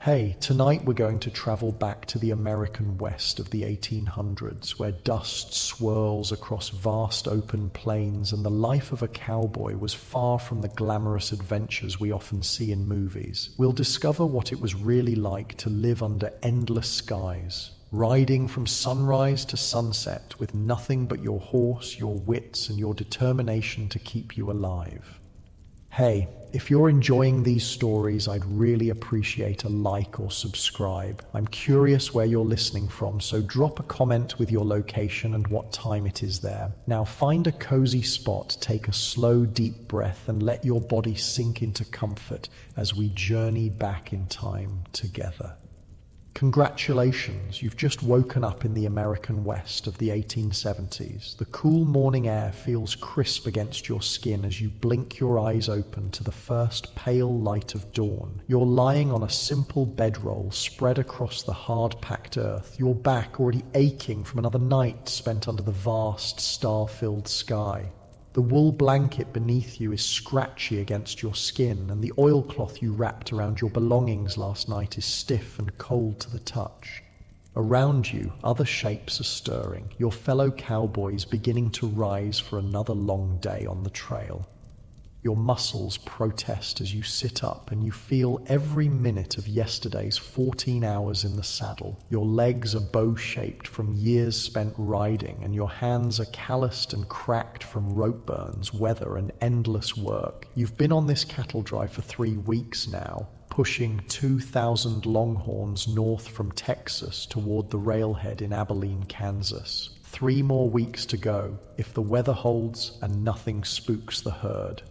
Hey, tonight we're going to travel back to the American West of the 1800s, where dust swirls across vast open plains and the life of a cowboy was far from the glamorous adventures we often see in movies. We'll discover what it was really like to live under endless skies, riding from sunrise to sunset with nothing but your horse, your wits, and your determination to keep you alive. Hey, if you're enjoying these stories, I'd really appreciate a like or subscribe. I'm curious where you're listening from, so drop a comment with your location and what time it is there. Now find a cozy spot, take a slow, deep breath, and let your body sink into comfort as we journey back in time together. Congratulations, you've just woken up in the American West of the 1870s. The cool morning air feels crisp against your skin as you blink your eyes open to the first pale light of dawn. You're lying on a simple bedroll spread across the hard-packed earth, your back already aching from another night spent under the vast, star-filled sky. The wool blanket beneath you is scratchy against your skin, and the oilcloth you wrapped around your belongings last night is stiff and cold to the touch. Around you, other shapes are stirring, your fellow cowboys beginning to rise for another long day on the trail. Your muscles protest as you sit up and you feel every minute of yesterday's 14 hours in the saddle. Your legs are bow-shaped from years spent riding, and your hands are calloused and cracked from rope burns, weather, and endless work. You've been on this cattle drive for 3 weeks now, pushing 2,000 longhorns north from Texas toward the railhead in Abilene, Kansas. 3 more weeks to go, if the weather holds and nothing spooks the herd.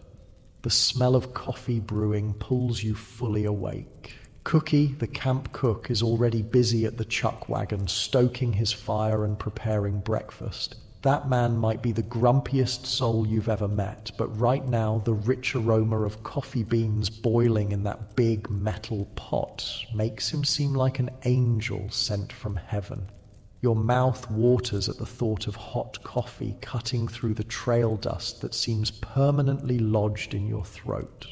The smell of coffee brewing pulls you fully awake. Cookie, the camp cook, is already busy at the chuck wagon, stoking his fire and preparing breakfast. That man might be the grumpiest soul you've ever met, but right now the rich aroma of coffee beans boiling in that big metal pot makes him seem like an angel sent from heaven. Your mouth waters at the thought of hot coffee cutting through the trail dust that seems permanently lodged in your throat.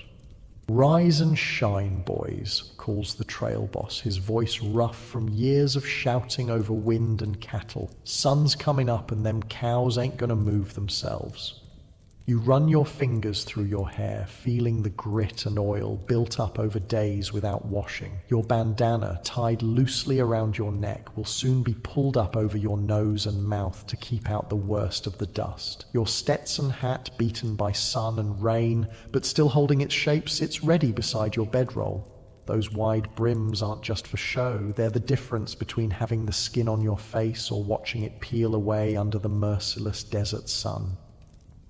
"Rise and shine, boys," calls the trail boss, his voice rough from years of shouting over wind and cattle. "Sun's coming up and them cows ain't gonna move themselves." You run your fingers through your hair, feeling the grit and oil built up over days without washing. Your bandana, tied loosely around your neck, will soon be pulled up over your nose and mouth to keep out the worst of the dust. Your Stetson hat, beaten by sun and rain, but still holding its shape, sits ready beside your bedroll. Those wide brims aren't just for show, they're the difference between having the skin on your face or watching it peel away under the merciless desert sun.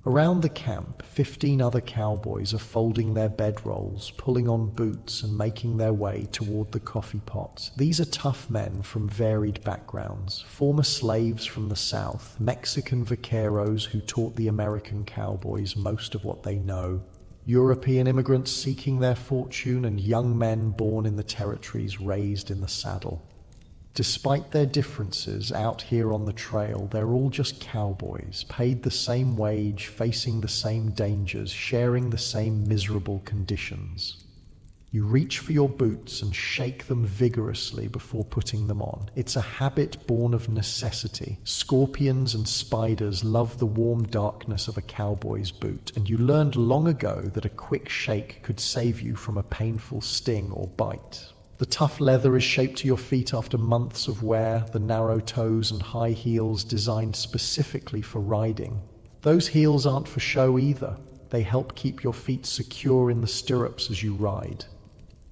Around the camp, 15 other cowboys are folding their bedrolls, pulling on boots, and making their way toward the coffee pot. These are tough men from varied backgrounds, former slaves from the South, Mexican vaqueros who taught the American cowboys most of what they know, European immigrants seeking their fortune, and young men born in the territories raised in the saddle. Despite their differences out here on the trail, they're all just cowboys, paid the same wage, facing the same dangers, sharing the same miserable conditions. You reach for your boots and shake them vigorously before putting them on. It's a habit born of necessity. Scorpions and spiders love the warm darkness of a cowboy's boot, and you learned long ago that a quick shake could save you from a painful sting or bite. The tough leather is shaped to your feet after months of wear, the narrow toes and high heels designed specifically for riding. Those heels aren't for show either. They help keep your feet secure in the stirrups as you ride.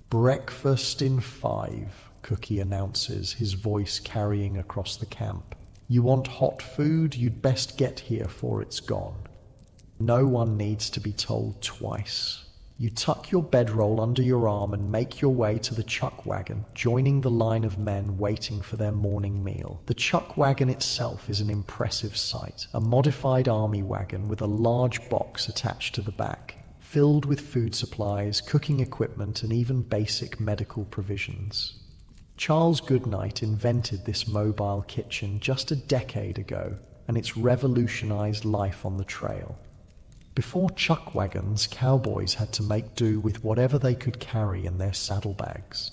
"Breakfast in 5, Cookie announces, his voice carrying across the camp. "You want hot food? You'd best get here for it's gone." No one needs to be told twice. You tuck your bedroll under your arm and make your way to the chuck wagon, joining the line of men waiting for their morning meal. The chuck wagon itself is an impressive sight, a modified army wagon with a large box attached to the back, filled with food supplies, cooking equipment, and even basic medical provisions. Charles Goodnight invented this mobile kitchen just a decade ago, and it's revolutionized life on the trail. Before chuck wagons, cowboys had to make do with whatever they could carry in their saddlebags.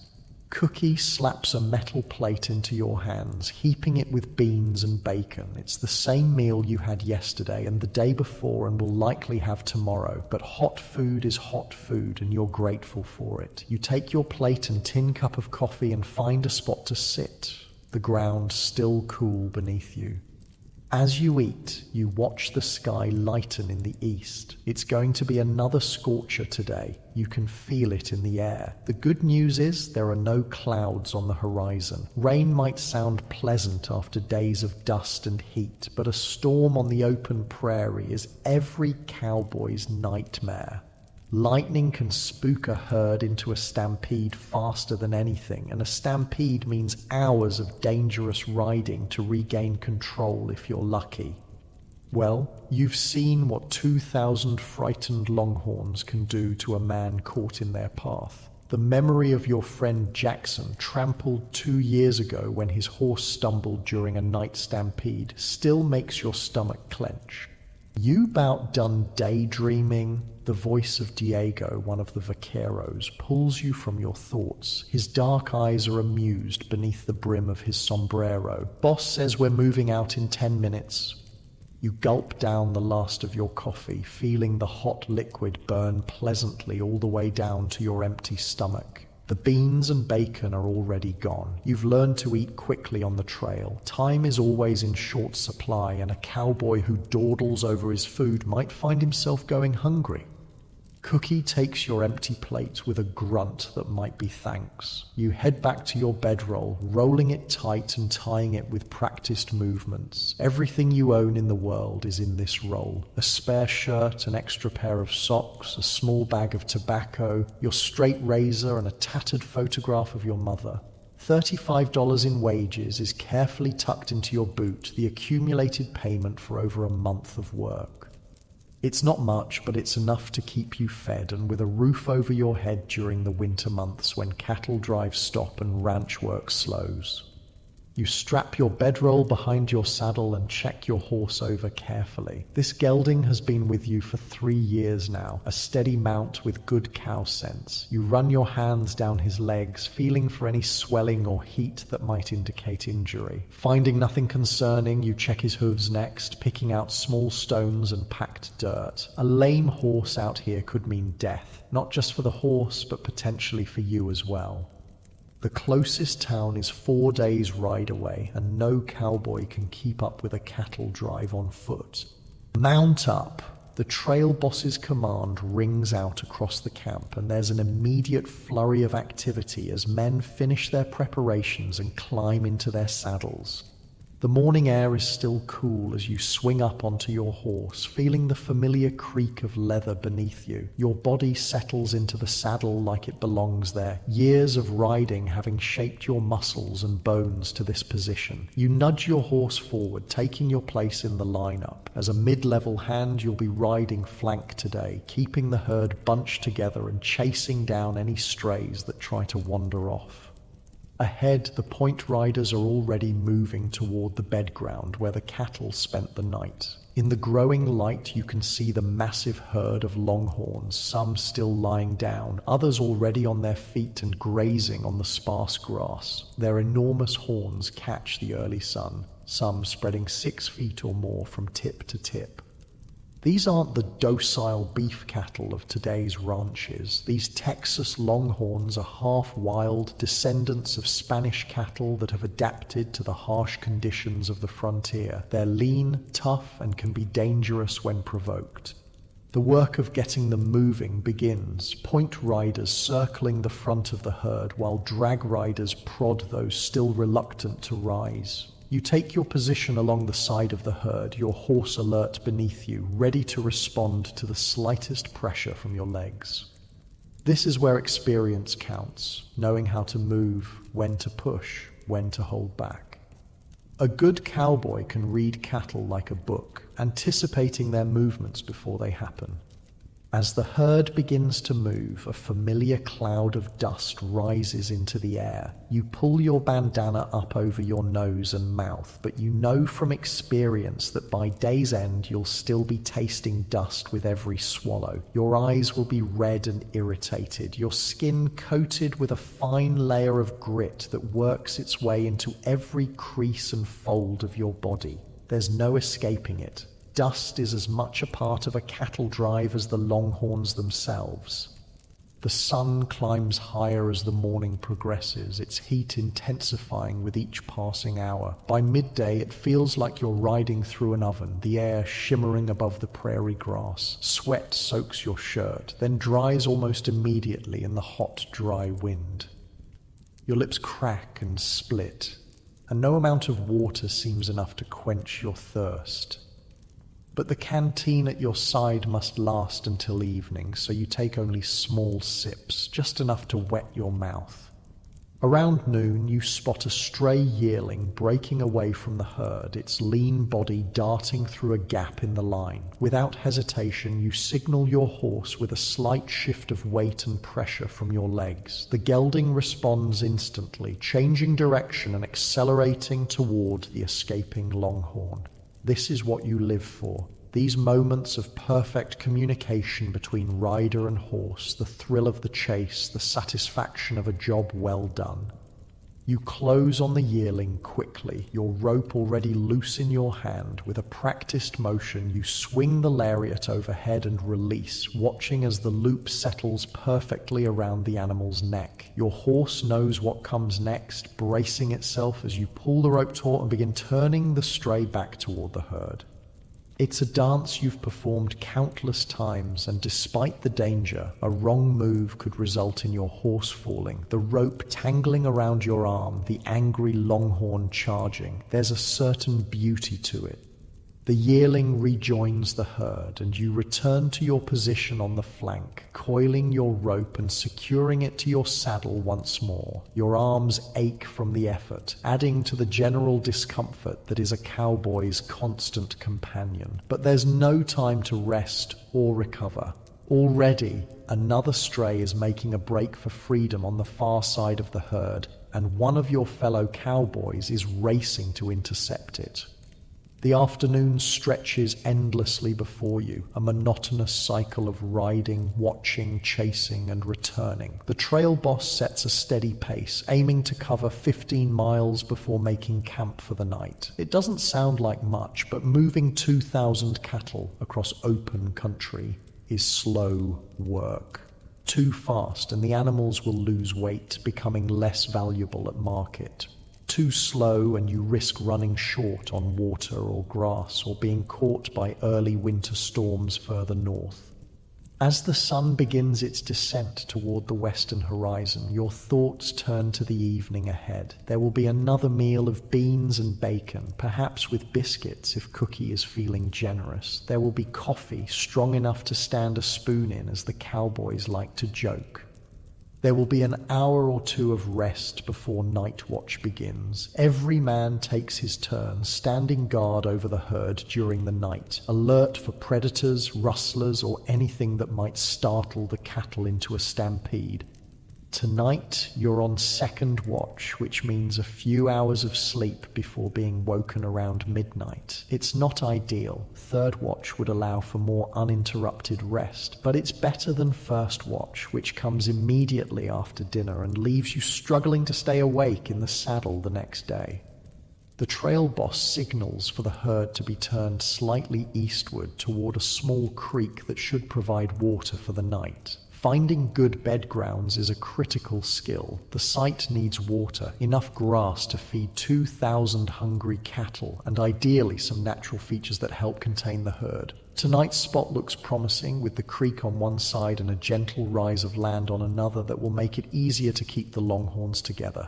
Cookie slaps a metal plate into your hands, heaping it with beans and bacon. It's the same meal you had yesterday and the day before and will likely have tomorrow, but hot food is hot food and you're grateful for it. You take your plate and tin cup of coffee and find a spot to sit, the ground still cool beneath you. As you eat, you watch the sky lighten in the east. It's going to be another scorcher today. You can feel it in the air. The good news is there are no clouds on the horizon. Rain might sound pleasant after days of dust and heat, but a storm on the open prairie is every cowboy's nightmare. Lightning can spook a herd into a stampede faster than anything, and a stampede means hours of dangerous riding to regain control if you're lucky. Well, you've seen what 2,000 frightened longhorns can do to a man caught in their path. The memory of your friend Jackson, trampled 2 years ago when his horse stumbled during a night stampede, still makes your stomach clench. You about done daydreaming? The voice of Diego, one of the vaqueros, pulls you from your thoughts. His dark eyes are amused beneath the brim of his sombrero. Boss says we're moving out in 10 minutes. You gulp down the last of your coffee, feeling the hot liquid burn pleasantly all the way down to your empty stomach. The beans and bacon are already gone. You've learned to eat quickly on the trail. Time is always in short supply, and a cowboy who dawdles over his food might find himself going hungry. Cookie takes your empty plate with a grunt that might be thanks. You head back to your bedroll, rolling it tight and tying it with practiced movements. Everything you own in the world is in this roll. A spare shirt, an extra pair of socks, a small bag of tobacco, your straight razor, and a tattered photograph of your mother. $35 in wages is carefully tucked into your boot, the accumulated payment for over a month of work. It's not much, but it's enough to keep you fed and with a roof over your head during the winter months when cattle drives stop and ranch work slows. You strap your bedroll behind your saddle and check your horse over carefully. This gelding has been with you for 3 years now, a steady mount with good cow sense. You run your hands down his legs, feeling for any swelling or heat that might indicate injury. Finding nothing concerning, you check his hooves next, picking out small stones and packed dirt. A lame horse out here could mean death, not just for the horse, but potentially for you as well. The closest town is 4 days' ride away, and no cowboy can keep up with a cattle drive on foot. Mount up! The trail boss's command rings out across the camp, and there's an immediate flurry of activity as men finish their preparations and climb into their saddles. The morning air is still cool as you swing up onto your horse, feeling the familiar creak of leather beneath you. Your body settles into the saddle like it belongs there, years of riding having shaped your muscles and bones to this position. You nudge your horse forward, taking your place in the lineup. As a mid-level hand, you'll be riding flank today, keeping the herd bunched together and chasing down any strays that try to wander off. Ahead, the point riders are already moving toward the bed ground where the cattle spent the night. In the growing light, you can see the massive herd of longhorns, some still lying down, others already on their feet and grazing on the sparse grass. Their enormous horns catch the early sun, some spreading 6 feet or more from tip to tip. These aren't the docile beef cattle of today's ranches. These Texas longhorns are half-wild descendants of Spanish cattle that have adapted to the harsh conditions of the frontier. They're lean, tough, and can be dangerous when provoked. The work of getting them moving begins, point riders circling the front of the herd while drag riders prod those still reluctant to rise. You take your position along the side of the herd, your horse alert beneath you, ready to respond to the slightest pressure from your legs. This is where experience counts, knowing how to move, when to push, when to hold back. A good cowboy can read cattle like a book, anticipating their movements before they happen. As the herd begins to move, a familiar cloud of dust rises into the air. You pull your bandana up over your nose and mouth, but you know from experience that by day's end you'll still be tasting dust with every swallow. Your eyes will be red and irritated, your skin coated with a fine layer of grit that works its way into every crease and fold of your body. There's no escaping it. Dust is as much a part of a cattle drive as the longhorns themselves. The sun climbs higher as the morning progresses, its heat intensifying with each passing hour. By midday, it feels like you're riding through an oven, the air shimmering above the prairie grass. Sweat soaks your shirt, then dries almost immediately in the hot, dry wind. Your lips crack and split, and no amount of water seems enough to quench your thirst. But the canteen at your side must last until evening, so you take only small sips, just enough to wet your mouth. Around noon, you spot a stray yearling breaking away from the herd, its lean body darting through a gap in the line. Without hesitation, you signal your horse with a slight shift of weight and pressure from your legs. The gelding responds instantly, changing direction and accelerating toward the escaping longhorn. This is what you live for. These moments of perfect communication between rider and horse, the thrill of the chase, the satisfaction of a job well done. You close on the yearling quickly, your rope already loose in your hand. With a practiced motion, you swing the lariat overhead and release, watching as the loop settles perfectly around the animal's neck. Your horse knows what comes next, bracing itself as you pull the rope taut and begin turning the stray back toward the herd. It's a dance you've performed countless times, and despite the danger, a wrong move could result in your horse falling, the rope tangling around your arm, the angry longhorn charging. There's a certain beauty to it. The yearling rejoins the herd, and you return to your position on the flank, coiling your rope and securing it to your saddle once more. Your arms ache from the effort, adding to the general discomfort that is a cowboy's constant companion. But there's no time to rest or recover. Already, another stray is making a break for freedom on the far side of the herd, and one of your fellow cowboys is racing to intercept it. The afternoon stretches endlessly before you, a monotonous cycle of riding, watching, chasing, and returning. The trail boss sets a steady pace, aiming to cover 15 miles before making camp for the night. It doesn't sound like much, but moving 2,000 cattle across open country is slow work. Too fast, and the animals will lose weight, becoming less valuable at market. Too slow, and you risk running short on water or grass, or being caught by early winter storms further north. As the sun begins its descent toward the western horizon, your thoughts turn to the evening ahead. There will be another meal of beans and bacon, perhaps with biscuits if Cookie is feeling generous. There will be coffee strong enough to stand a spoon in, as the cowboys like to joke. There will be an hour or two of rest before night watch begins. Every man takes his turn, standing guard over the herd during the night, alert for predators, rustlers, or anything that might startle the cattle into a stampede. Tonight, you're on second watch, which means a few hours of sleep before being woken around midnight. It's not ideal. Third watch would allow for more uninterrupted rest, but it's better than first watch, which comes immediately after dinner and leaves you struggling to stay awake in the saddle the next day. The trail boss signals for the herd to be turned slightly eastward toward a small creek that should provide water for the night. Finding good bed grounds is a critical skill. The site needs water, enough grass to feed 2,000 hungry cattle, and ideally some natural features that help contain the herd. Tonight's spot looks promising, with the creek on one side and a gentle rise of land on another that will make it easier to keep the longhorns together.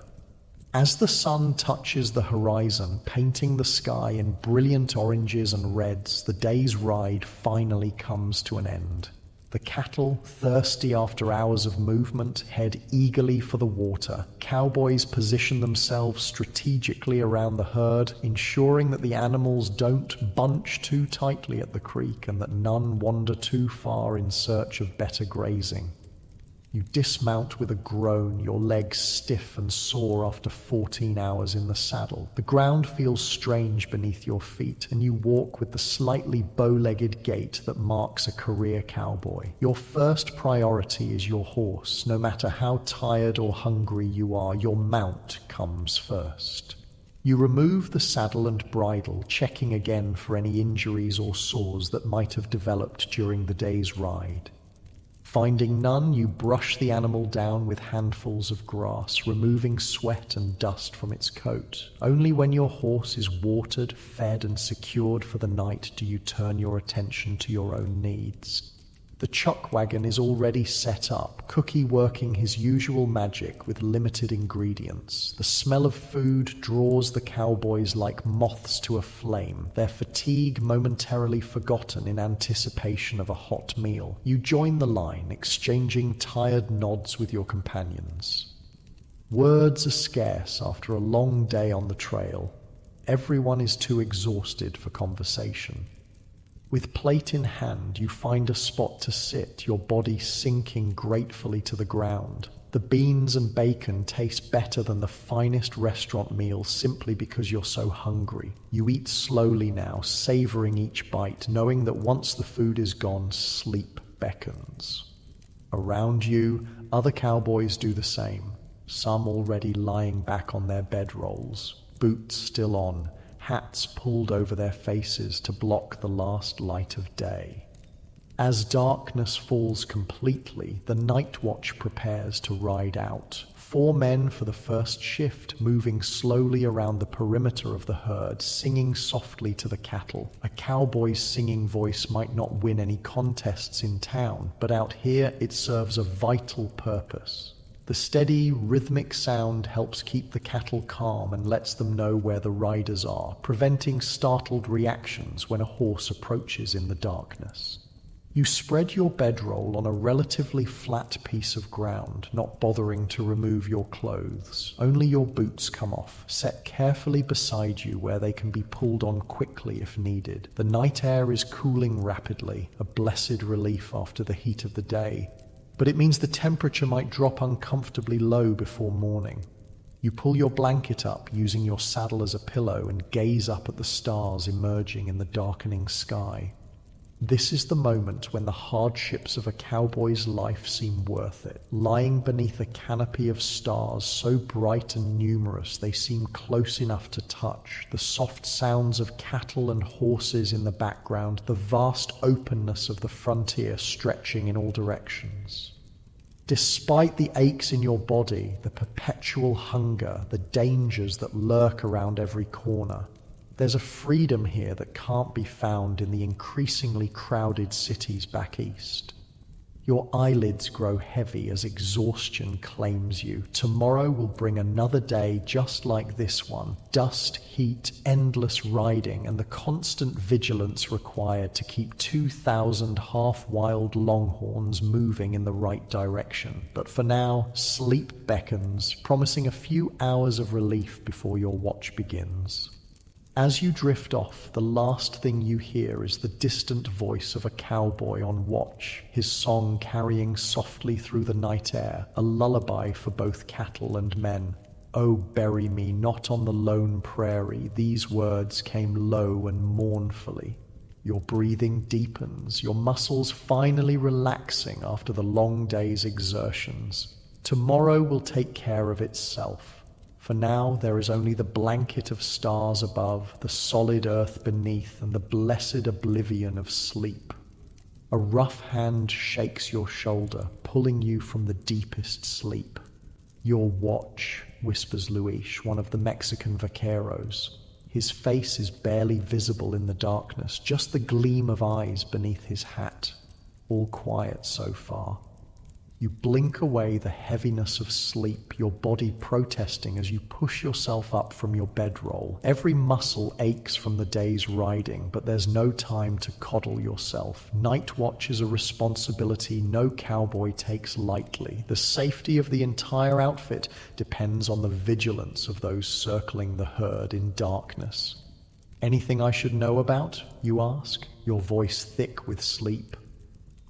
As the sun touches the horizon, painting the sky in brilliant oranges and reds, the day's ride finally comes to an end. The cattle, thirsty after hours of movement, head eagerly for the water. Cowboys position themselves strategically around the herd, ensuring that the animals don't bunch too tightly at the creek and that none wander too far in search of better grazing. You dismount with a groan, your legs stiff and sore after 14 hours in the saddle. The ground feels strange beneath your feet, and you walk with the slightly bow-legged gait that marks a career cowboy. Your first priority is your horse. No matter how tired or hungry you are, your mount comes first. You remove the saddle and bridle, checking again for any injuries or sores that might have developed during the day's ride. Finding none, you brush the animal down with handfuls of grass, removing sweat and dust from its coat. Only when your horse is watered, fed, and secured for the night do you turn your attention to your own needs. The chuck wagon is already set up, Cookie working his usual magic with limited ingredients. The smell of food draws the cowboys like moths to a flame, their fatigue momentarily forgotten in anticipation of a hot meal. You join the line, exchanging tired nods with your companions. Words are scarce after a long day on the trail. Everyone is too exhausted for conversation. With plate in hand, you find a spot to sit, your body sinking gratefully to the ground. The beans and bacon taste better than the finest restaurant meal simply because you're so hungry. You eat slowly now, savoring each bite, knowing that once the food is gone, sleep beckons. Around you, other cowboys do the same, some already lying back on their bedrolls, boots still on, hats pulled over their faces to block the last light of day. As darkness falls completely, the night watch prepares to ride out. 4 men for the first shift, moving slowly around the perimeter of the herd, singing softly to the cattle. A cowboy's singing voice might not win any contests in town, but out here it serves a vital purpose. The steady, rhythmic sound helps keep the cattle calm and lets them know where the riders are, preventing startled reactions when a horse approaches in the darkness. You spread your bedroll on a relatively flat piece of ground, not bothering to remove your clothes. Only your boots come off, set carefully beside you where they can be pulled on quickly if needed. The night air is cooling rapidly, a blessed relief after the heat of the day. But it means the temperature might drop uncomfortably low before morning. You pull your blanket up, using your saddle as a pillow, and gaze up at the stars emerging in the darkening sky. This is the moment when the hardships of a cowboy's life seem worth it. Lying beneath a canopy of stars so bright and numerous they seem close enough to touch, the soft sounds of cattle and horses in the background, the vast openness of the frontier stretching in all directions. Despite the aches in your body, the perpetual hunger, the dangers that lurk around every corner, there's a freedom here that can't be found in the increasingly crowded cities back east. Your eyelids grow heavy as exhaustion claims you. Tomorrow will bring another day just like this one. Dust, heat, endless riding, and the constant vigilance required to keep 2,000 half-wild longhorns moving in the right direction. But for now, sleep beckons, promising a few hours of relief before your watch begins. As you drift off, the last thing you hear is the distant voice of a cowboy on watch, his song carrying softly through the night air, a lullaby for both cattle and men. "Oh, bury me not on the lone prairie," these words came low and mournfully. Your breathing deepens, your muscles finally relaxing after the long day's exertions. Tomorrow will take care of itself. For now, there is only the blanket of stars above, the solid earth beneath, and the blessed oblivion of sleep. A rough hand shakes your shoulder, pulling you from the deepest sleep. "Your watch," whispers Luis, one of the Mexican vaqueros. His face is barely visible in the darkness, just the gleam of eyes beneath his hat. All quiet so far. You blink away the heaviness of sleep, your body protesting as you push yourself up from your bedroll. Every muscle aches from the day's riding, but there's no time to coddle yourself. Night watch is a responsibility no cowboy takes lightly. The safety of the entire outfit depends on the vigilance of those circling the herd in darkness. Anything I should know about? You ask, your voice thick with sleep.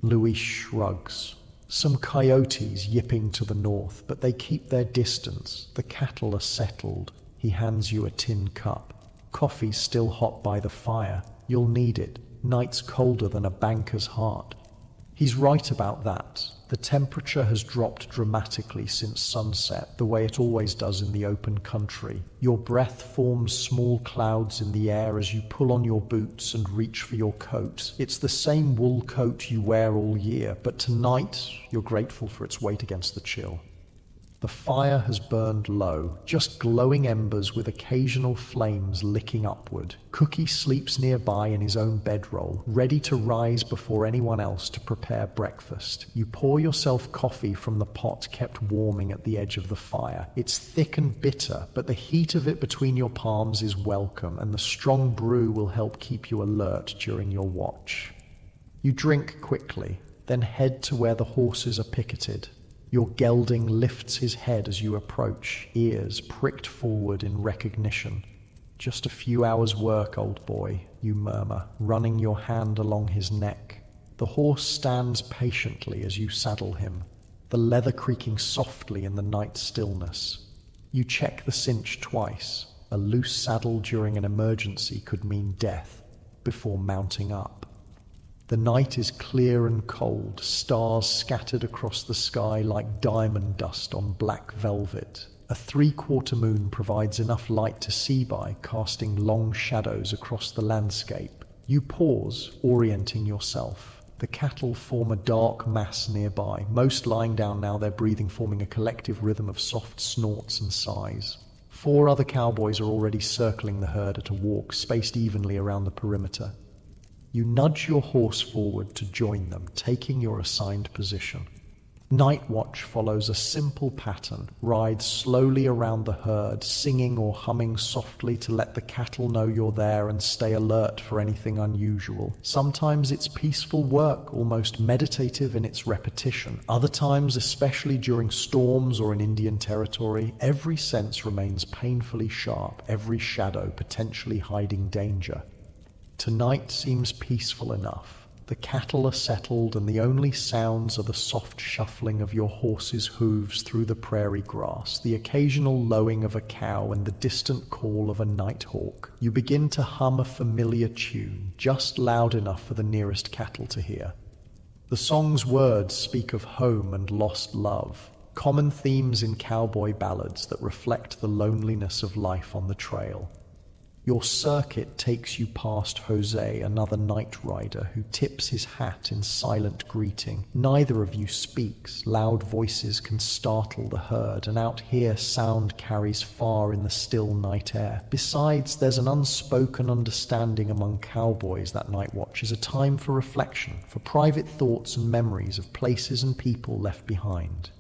Louis shrugs. Some coyotes yipping to the north, but they keep their distance. The cattle are settled. He hands you a tin cup. Coffee's still hot by the fire. You'll need it. Night's colder than a banker's heart. He's right about that. The temperature has dropped dramatically since sunset, the way it always does in the open country. Your breath forms small clouds in the air as you pull on your boots and reach for your coat. It's the same wool coat you wear all year, but tonight you're grateful for its weight against the chill. The fire has burned low, just glowing embers with occasional flames licking upward. Cookie sleeps nearby in his own bedroll, ready to rise before anyone else to prepare breakfast. You pour yourself coffee from the pot kept warming at the edge of the fire. It's thick and bitter, but the heat of it between your palms is welcome, and the strong brew will help keep you alert during your watch. You drink quickly, then head to where the horses are picketed. Your gelding lifts his head as you approach, ears pricked forward in recognition. "Just a few hours' work, old boy," you murmur, running your hand along his neck. The horse stands patiently as you saddle him, the leather creaking softly in the night stillness. You check the cinch twice. A loose saddle during an emergency could mean death, before mounting up. The night is clear and cold, stars scattered across the sky like diamond dust on black velvet. A 3/4 moon provides enough light to see by, casting long shadows across the landscape. You pause, orienting yourself. The cattle form a dark mass nearby, most lying down now, their breathing forming a collective rhythm of soft snorts and sighs. 4 other cowboys are already circling the herd at a walk, spaced evenly around the perimeter. You nudge your horse forward to join them, taking your assigned position. Night watch follows a simple pattern. Ride slowly around the herd, singing or humming softly to let the cattle know you're there and stay alert for anything unusual. Sometimes it's peaceful work, almost meditative in its repetition. Other times, especially during storms or in Indian territory, every sense remains painfully sharp, every shadow potentially hiding danger. Tonight seems peaceful enough. The cattle are settled, and the only sounds are the soft shuffling of your horse's hooves through the prairie grass, the occasional lowing of a cow, and the distant call of a nighthawk. You begin to hum a familiar tune, just loud enough for the nearest cattle to hear. The song's words speak of home and lost love, common themes in cowboy ballads that reflect the loneliness of life on the trail. Your circuit takes you past Jose, another night rider, who tips his hat in silent greeting. Neither of you speaks. Loud voices can startle the herd, and out here sound carries far in the still night air. Besides, there's an unspoken understanding among cowboys that night watch is a time for reflection, for private thoughts and memories of places and people left behind.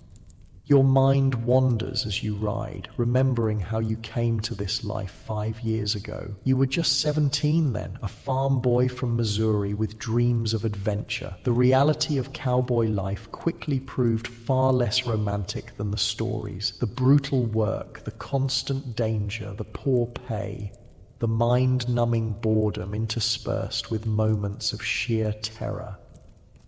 Your mind wanders as you ride, remembering how you came to this life 5 years ago. You were just 17 then, a farm boy from Missouri with dreams of adventure. The reality of cowboy life quickly proved far less romantic than the stories. The brutal work, the constant danger, the poor pay, the mind-numbing boredom interspersed with moments of sheer terror.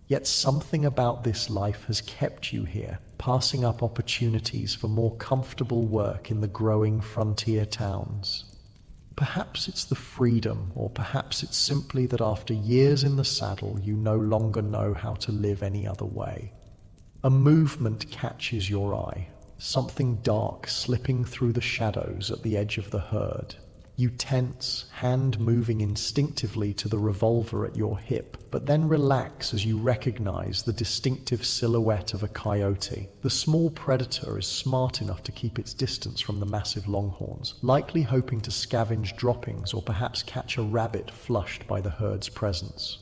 Yet something about this life has kept you here, passing up opportunities for more comfortable work in the growing frontier towns. Perhaps it's the freedom, or perhaps it's simply that after years in the saddle, you no longer know how to live any other way. A movement catches your eye, something dark slipping through the shadows at the edge of the herd. You tense, hand moving instinctively to the revolver at your hip, but then relax as you recognize the distinctive silhouette of a coyote. The small predator is smart enough to keep its distance from the massive longhorns, likely hoping to scavenge droppings or perhaps catch a rabbit flushed by the herd's presence.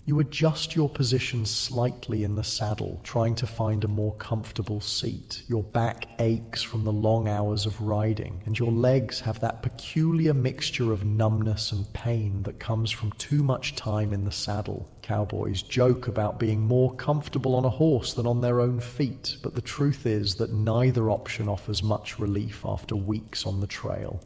You adjust your position slightly in the saddle, trying to find a more comfortable seat. Your back aches from the long hours of riding, and your legs have that peculiar mixture of numbness and pain that comes from too much time in the saddle. Cowboys joke about being more comfortable on a horse than on their own feet, but the truth is that neither option offers much relief after weeks on the trail.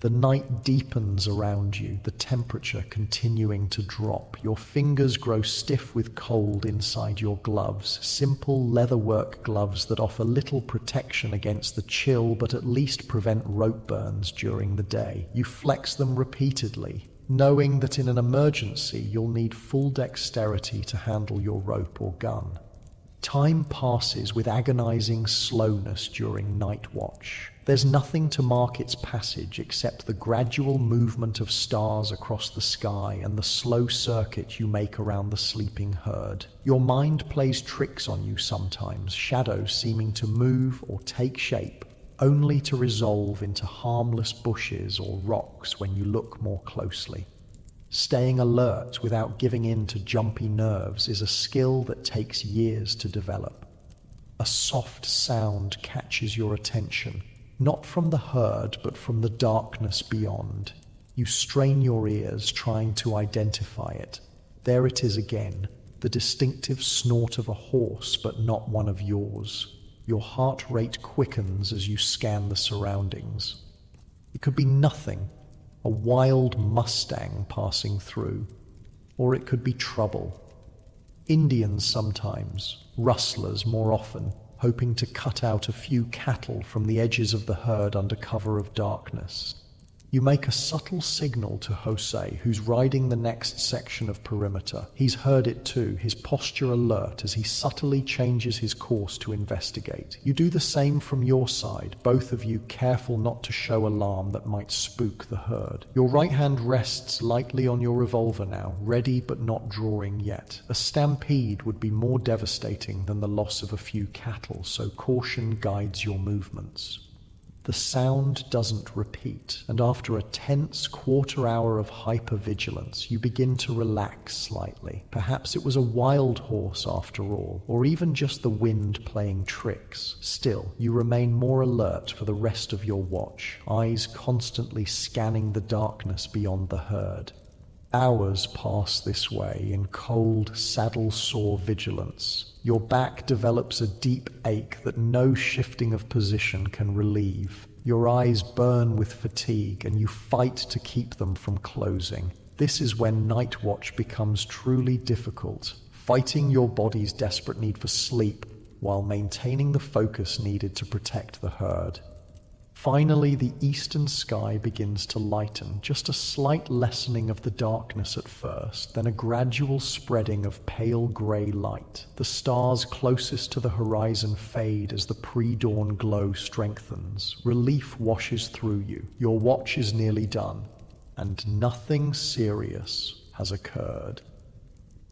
The night deepens around you, the temperature continuing to drop. Your fingers grow stiff with cold inside your gloves, simple leatherwork gloves that offer little protection against the chill but at least prevent rope burns during the day. You flex them repeatedly, knowing that in an emergency you'll need full dexterity to handle your rope or gun. Time passes with agonizing slowness during night watch. There's nothing to mark its passage except the gradual movement of stars across the sky and the slow circuit you make around the sleeping herd. Your mind plays tricks on you sometimes, shadows seeming to move or take shape, only to resolve into harmless bushes or rocks when you look more closely. Staying alert without giving in to jumpy nerves is a skill that takes years to develop. A soft sound catches your attention, not from the herd, but from the darkness beyond. You strain your ears, trying to identify it. There it is again, the distinctive snort of a horse, but not one of yours. Your heart rate quickens as you scan the surroundings. It could be nothing, a wild Mustang passing through, or it could be trouble. Indians sometimes, rustlers more often, hoping to cut out a few cattle from the edges of the herd under cover of darkness. You make a subtle signal to Jose, who's riding the next section of perimeter. He's heard it too, his posture alert as he subtly changes his course to investigate. You do the same from your side, both of you careful not to show alarm that might spook the herd. Your right hand rests lightly on your revolver now, ready but not drawing yet. A stampede would be more devastating than the loss of a few cattle, so caution guides your movements. The sound doesn't repeat, and after a tense quarter hour of hypervigilance, you begin to relax slightly. Perhaps it was a wild horse after all, or even just the wind playing tricks. Still, you remain more alert for the rest of your watch, eyes constantly scanning the darkness beyond the herd. Hours pass this way in cold, saddle-sore vigilance. Your back develops a deep ache that no shifting of position can relieve. Your eyes burn with fatigue, and you fight to keep them from closing. This is when night watch becomes truly difficult, fighting your body's desperate need for sleep while maintaining the focus needed to protect the herd. Finally, the eastern sky begins to lighten, just a slight lessening of the darkness at first, then a gradual spreading of pale grey light. The stars closest to the horizon fade as the pre-dawn glow strengthens. Relief washes through you. Your watch is nearly done, and nothing serious has occurred.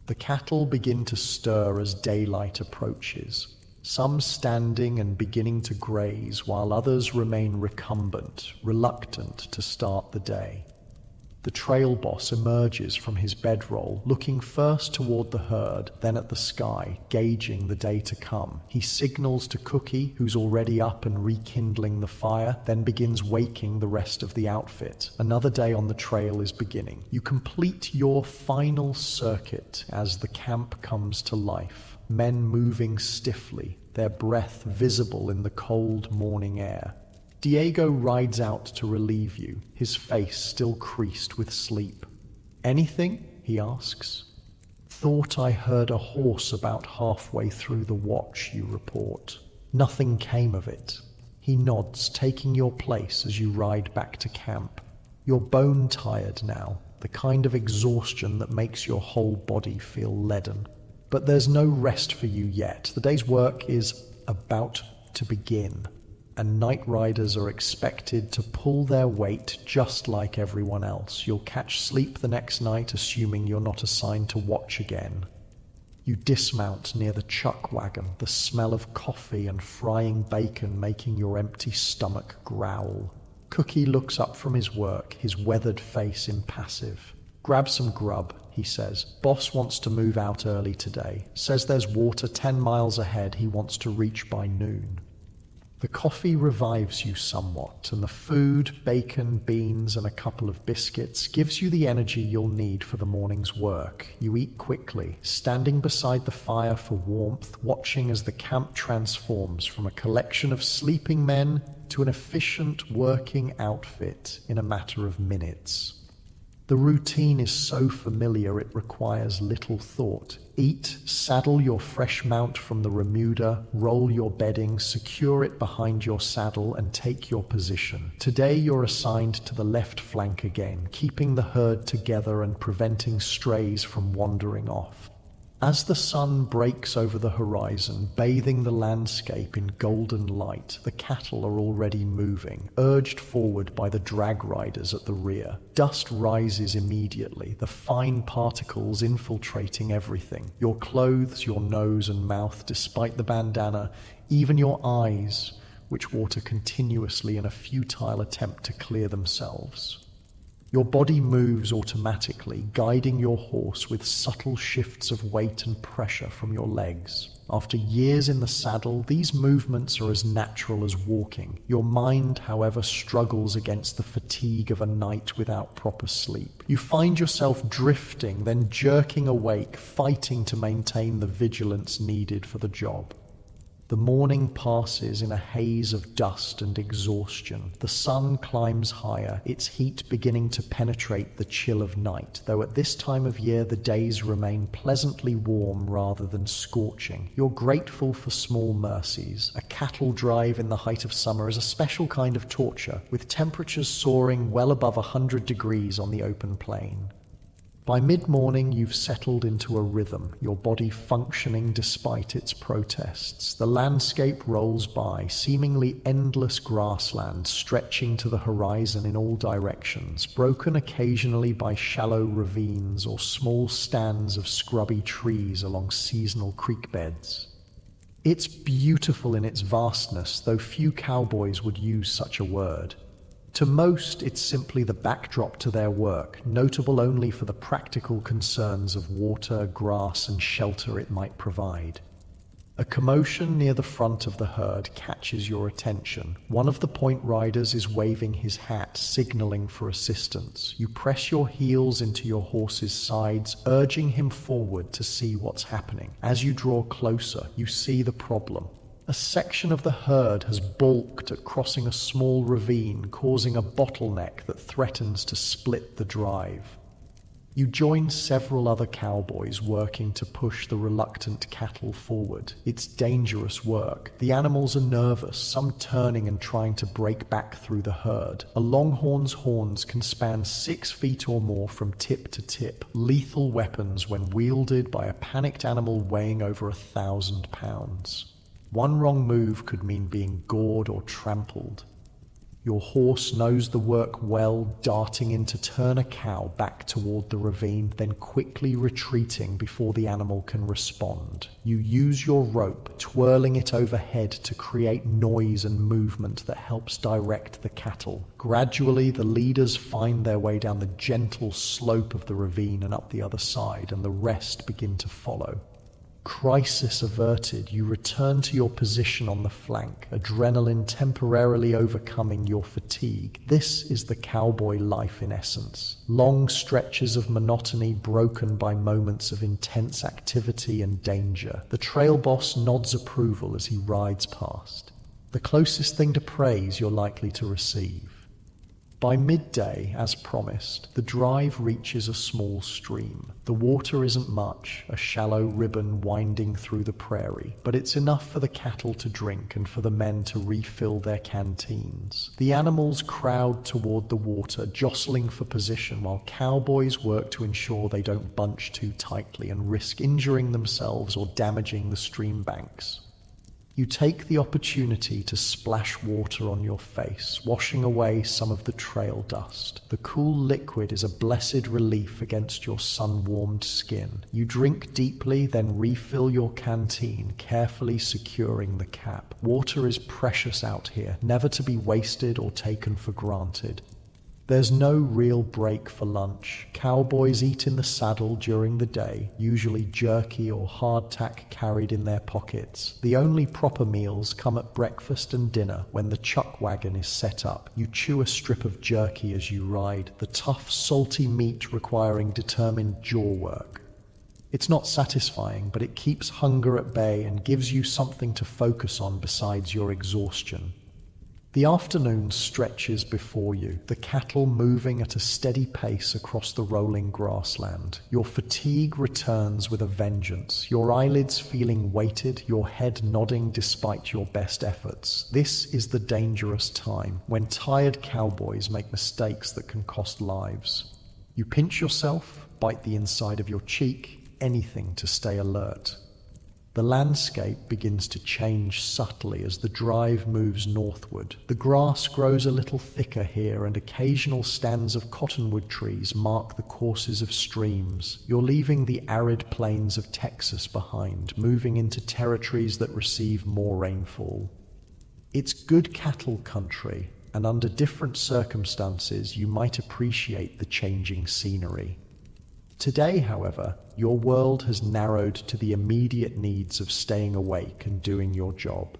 The cattle begin to stir as daylight approaches, some standing and beginning to graze, while others remain recumbent, reluctant to start the day. The trail boss emerges from his bedroll, looking first toward the herd, then at the sky, gauging the day to come. He signals to Cookie, who's already up and rekindling the fire, then begins waking the rest of the outfit. Another day on the trail is beginning. You complete your final circuit as the camp comes to life. Men moving stiffly, their breath visible in the cold morning air. Diego rides out to relieve you, his face still creased with sleep. "Anything?" he asks. "Thought I heard a horse about halfway through the watch," you report. Nothing came of it. He nods, taking your place as you ride back to camp. You're bone-tired now, the kind of exhaustion that makes your whole body feel leaden. But there's no rest for you yet. The day's work is about to begin, and night riders are expected to pull their weight just like everyone else. You'll catch sleep the next night, assuming you're not assigned to watch again. You dismount near the chuck wagon, the smell of coffee and frying bacon making your empty stomach growl. Cookie looks up from his work, his weathered face impassive. "Grab some grub," he says. "Boss wants to move out early today. Says there's water 10 miles ahead he wants to reach by noon." The coffee revives you somewhat, and the food, bacon, beans, and a couple of biscuits, gives you the energy you'll need for the morning's work. You eat quickly, standing beside the fire for warmth, watching as the camp transforms from a collection of sleeping men to an efficient working outfit in a matter of minutes. The routine is so familiar it requires little thought. Eat, saddle your fresh mount from the remuda, roll your bedding, secure it behind your saddle, and take your position. Today you're assigned to the left flank again, keeping the herd together and preventing strays from wandering off. As the sun breaks over the horizon, bathing the landscape in golden light, the cattle are already moving, urged forward by the drag riders at the rear. Dust rises immediately, the fine particles infiltrating everything. Your clothes, your nose and mouth, despite the bandana, even your eyes, which water continuously in a futile attempt to clear themselves. Your body moves automatically, guiding your horse with subtle shifts of weight and pressure from your legs. After years in the saddle, these movements are as natural as walking. Your mind, however, struggles against the fatigue of a night without proper sleep. You find yourself drifting, then jerking awake, fighting to maintain the vigilance needed for the job. The morning passes in a haze of dust and exhaustion. The sun climbs higher, its heat beginning to penetrate the chill of night, though at this time of year the days remain pleasantly warm rather than scorching. You're grateful for small mercies. A cattle drive in the height of summer is a special kind of torture, with temperatures soaring well above 100 degrees on the open plain. By mid-morning, you've settled into a rhythm, your body functioning despite its protests. The landscape rolls by, seemingly endless grassland stretching to the horizon in all directions, broken occasionally by shallow ravines or small stands of scrubby trees along seasonal creek beds. It's beautiful in its vastness, though few cowboys would use such a word. To most, it's simply the backdrop to their work, notable only for the practical concerns of water, grass, and shelter it might provide. A commotion near the front of the herd catches your attention. One of the point riders is waving his hat, signaling for assistance. You press your heels into your horse's sides, urging him forward to see what's happening. As you draw closer, you see the problem. A section of the herd has balked at crossing a small ravine, causing a bottleneck that threatens to split the drive. You join several other cowboys working to push the reluctant cattle forward. It's dangerous work. The animals are nervous, some turning and trying to break back through the herd. A longhorn's horns can span 6 feet or more from tip to tip, lethal weapons when wielded by a panicked animal weighing over 1,000 pounds. One wrong move could mean being gored or trampled. Your horse knows the work well, darting in to turn a cow back toward the ravine, then quickly retreating before the animal can respond. You use your rope, twirling it overhead to create noise and movement that helps direct the cattle. Gradually, the leaders find their way down the gentle slope of the ravine and up the other side, and the rest begin to follow. Crisis averted, you return to your position on the flank, adrenaline temporarily overcoming your fatigue. This is the cowboy life in essence. Long stretches of monotony broken by moments of intense activity and danger. The trail boss nods approval as he rides past. The closest thing to praise you're likely to receive. By midday, as promised, the drive reaches a small stream. The water isn't much, a shallow ribbon winding through the prairie, but it's enough for the cattle to drink and for the men to refill their canteens. The animals crowd toward the water, jostling for position, while cowboys work to ensure they don't bunch too tightly and risk injuring themselves or damaging the stream banks. You take the opportunity to splash water on your face, washing away some of the trail dust. The cool liquid is a blessed relief against your sun-warmed skin. You drink deeply, then refill your canteen, carefully securing the cap. Water is precious out here, never to be wasted or taken for granted. There's no real break for lunch. Cowboys eat in the saddle during the day, usually jerky or hardtack carried in their pockets. The only proper meals come at breakfast and dinner when the chuck wagon is set up. You chew a strip of jerky as you ride, the tough, salty meat requiring determined jaw work. It's not satisfying, but it keeps hunger at bay and gives you something to focus on besides your exhaustion. The afternoon stretches before you, the cattle moving at a steady pace across the rolling grassland. Your fatigue returns with a vengeance, your eyelids feeling weighted, your head nodding despite your best efforts. This is the dangerous time, when tired cowboys make mistakes that can cost lives. You pinch yourself, bite the inside of your cheek, anything to stay alert. The landscape begins to change subtly as the drive moves northward. The grass grows a little thicker here, and occasional stands of cottonwood trees mark the courses of streams. You're leaving the arid plains of Texas behind, moving into territories that receive more rainfall. It's good cattle country, and under different circumstances you might appreciate the changing scenery. Today, however, your world has narrowed to the immediate needs of staying awake and doing your job.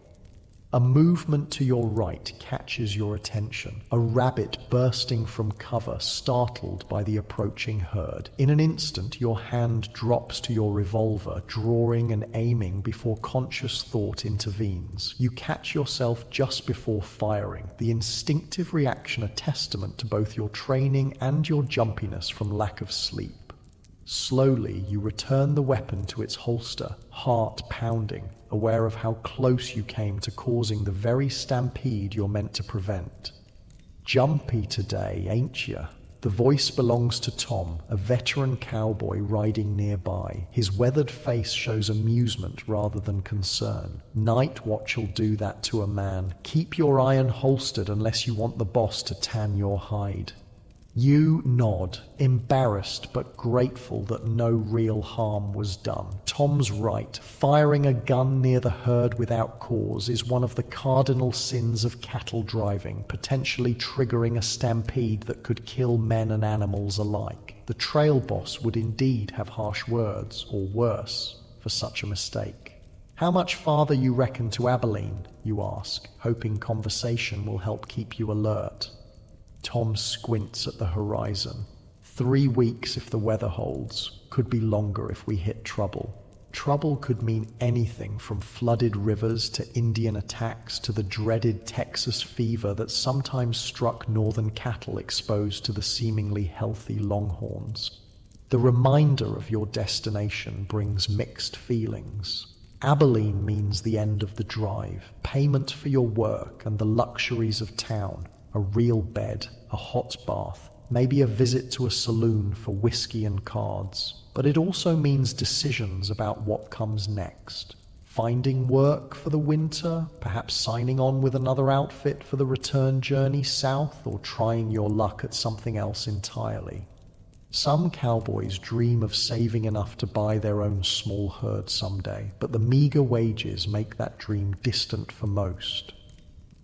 A movement to your right catches your attention, a rabbit bursting from cover, startled by the approaching herd. In an instant, your hand drops to your revolver, drawing and aiming before conscious thought intervenes. You catch yourself just before firing, the instinctive reaction a testament to both your training and your jumpiness from lack of sleep. Slowly, you return the weapon to its holster, heart pounding, aware of how close you came to causing the very stampede you're meant to prevent. Jumpy today, ain't ya? The voice belongs to Tom, a veteran cowboy riding nearby. His weathered face shows amusement rather than concern. Night watch'll do that to a man. Keep your iron holstered unless you want the boss to tan your hide. You nod, embarrassed but grateful that no real harm was done. Tom's right. Firing a gun near the herd without cause is one of the cardinal sins of cattle driving, potentially triggering a stampede that could kill men and animals alike. The trail boss would indeed have harsh words, or worse, for such a mistake. How much farther you reckon to Abilene, you ask, hoping conversation will help keep you alert. Tom squints at the horizon. 3 weeks if the weather holds, could be longer if we hit trouble. Trouble could mean anything from flooded rivers to Indian attacks to the dreaded Texas fever that sometimes struck northern cattle exposed to the seemingly healthy longhorns. The reminder of your destination brings mixed feelings. Abilene means the end of the drive, payment for your work and the luxuries of town. A real bed, a hot bath, maybe a visit to a saloon for whiskey and cards. But it also means decisions about what comes next. Finding work for the winter, perhaps signing on with another outfit for the return journey south, or trying your luck at something else entirely. Some cowboys dream of saving enough to buy their own small herd someday, but the meager wages make that dream distant for most.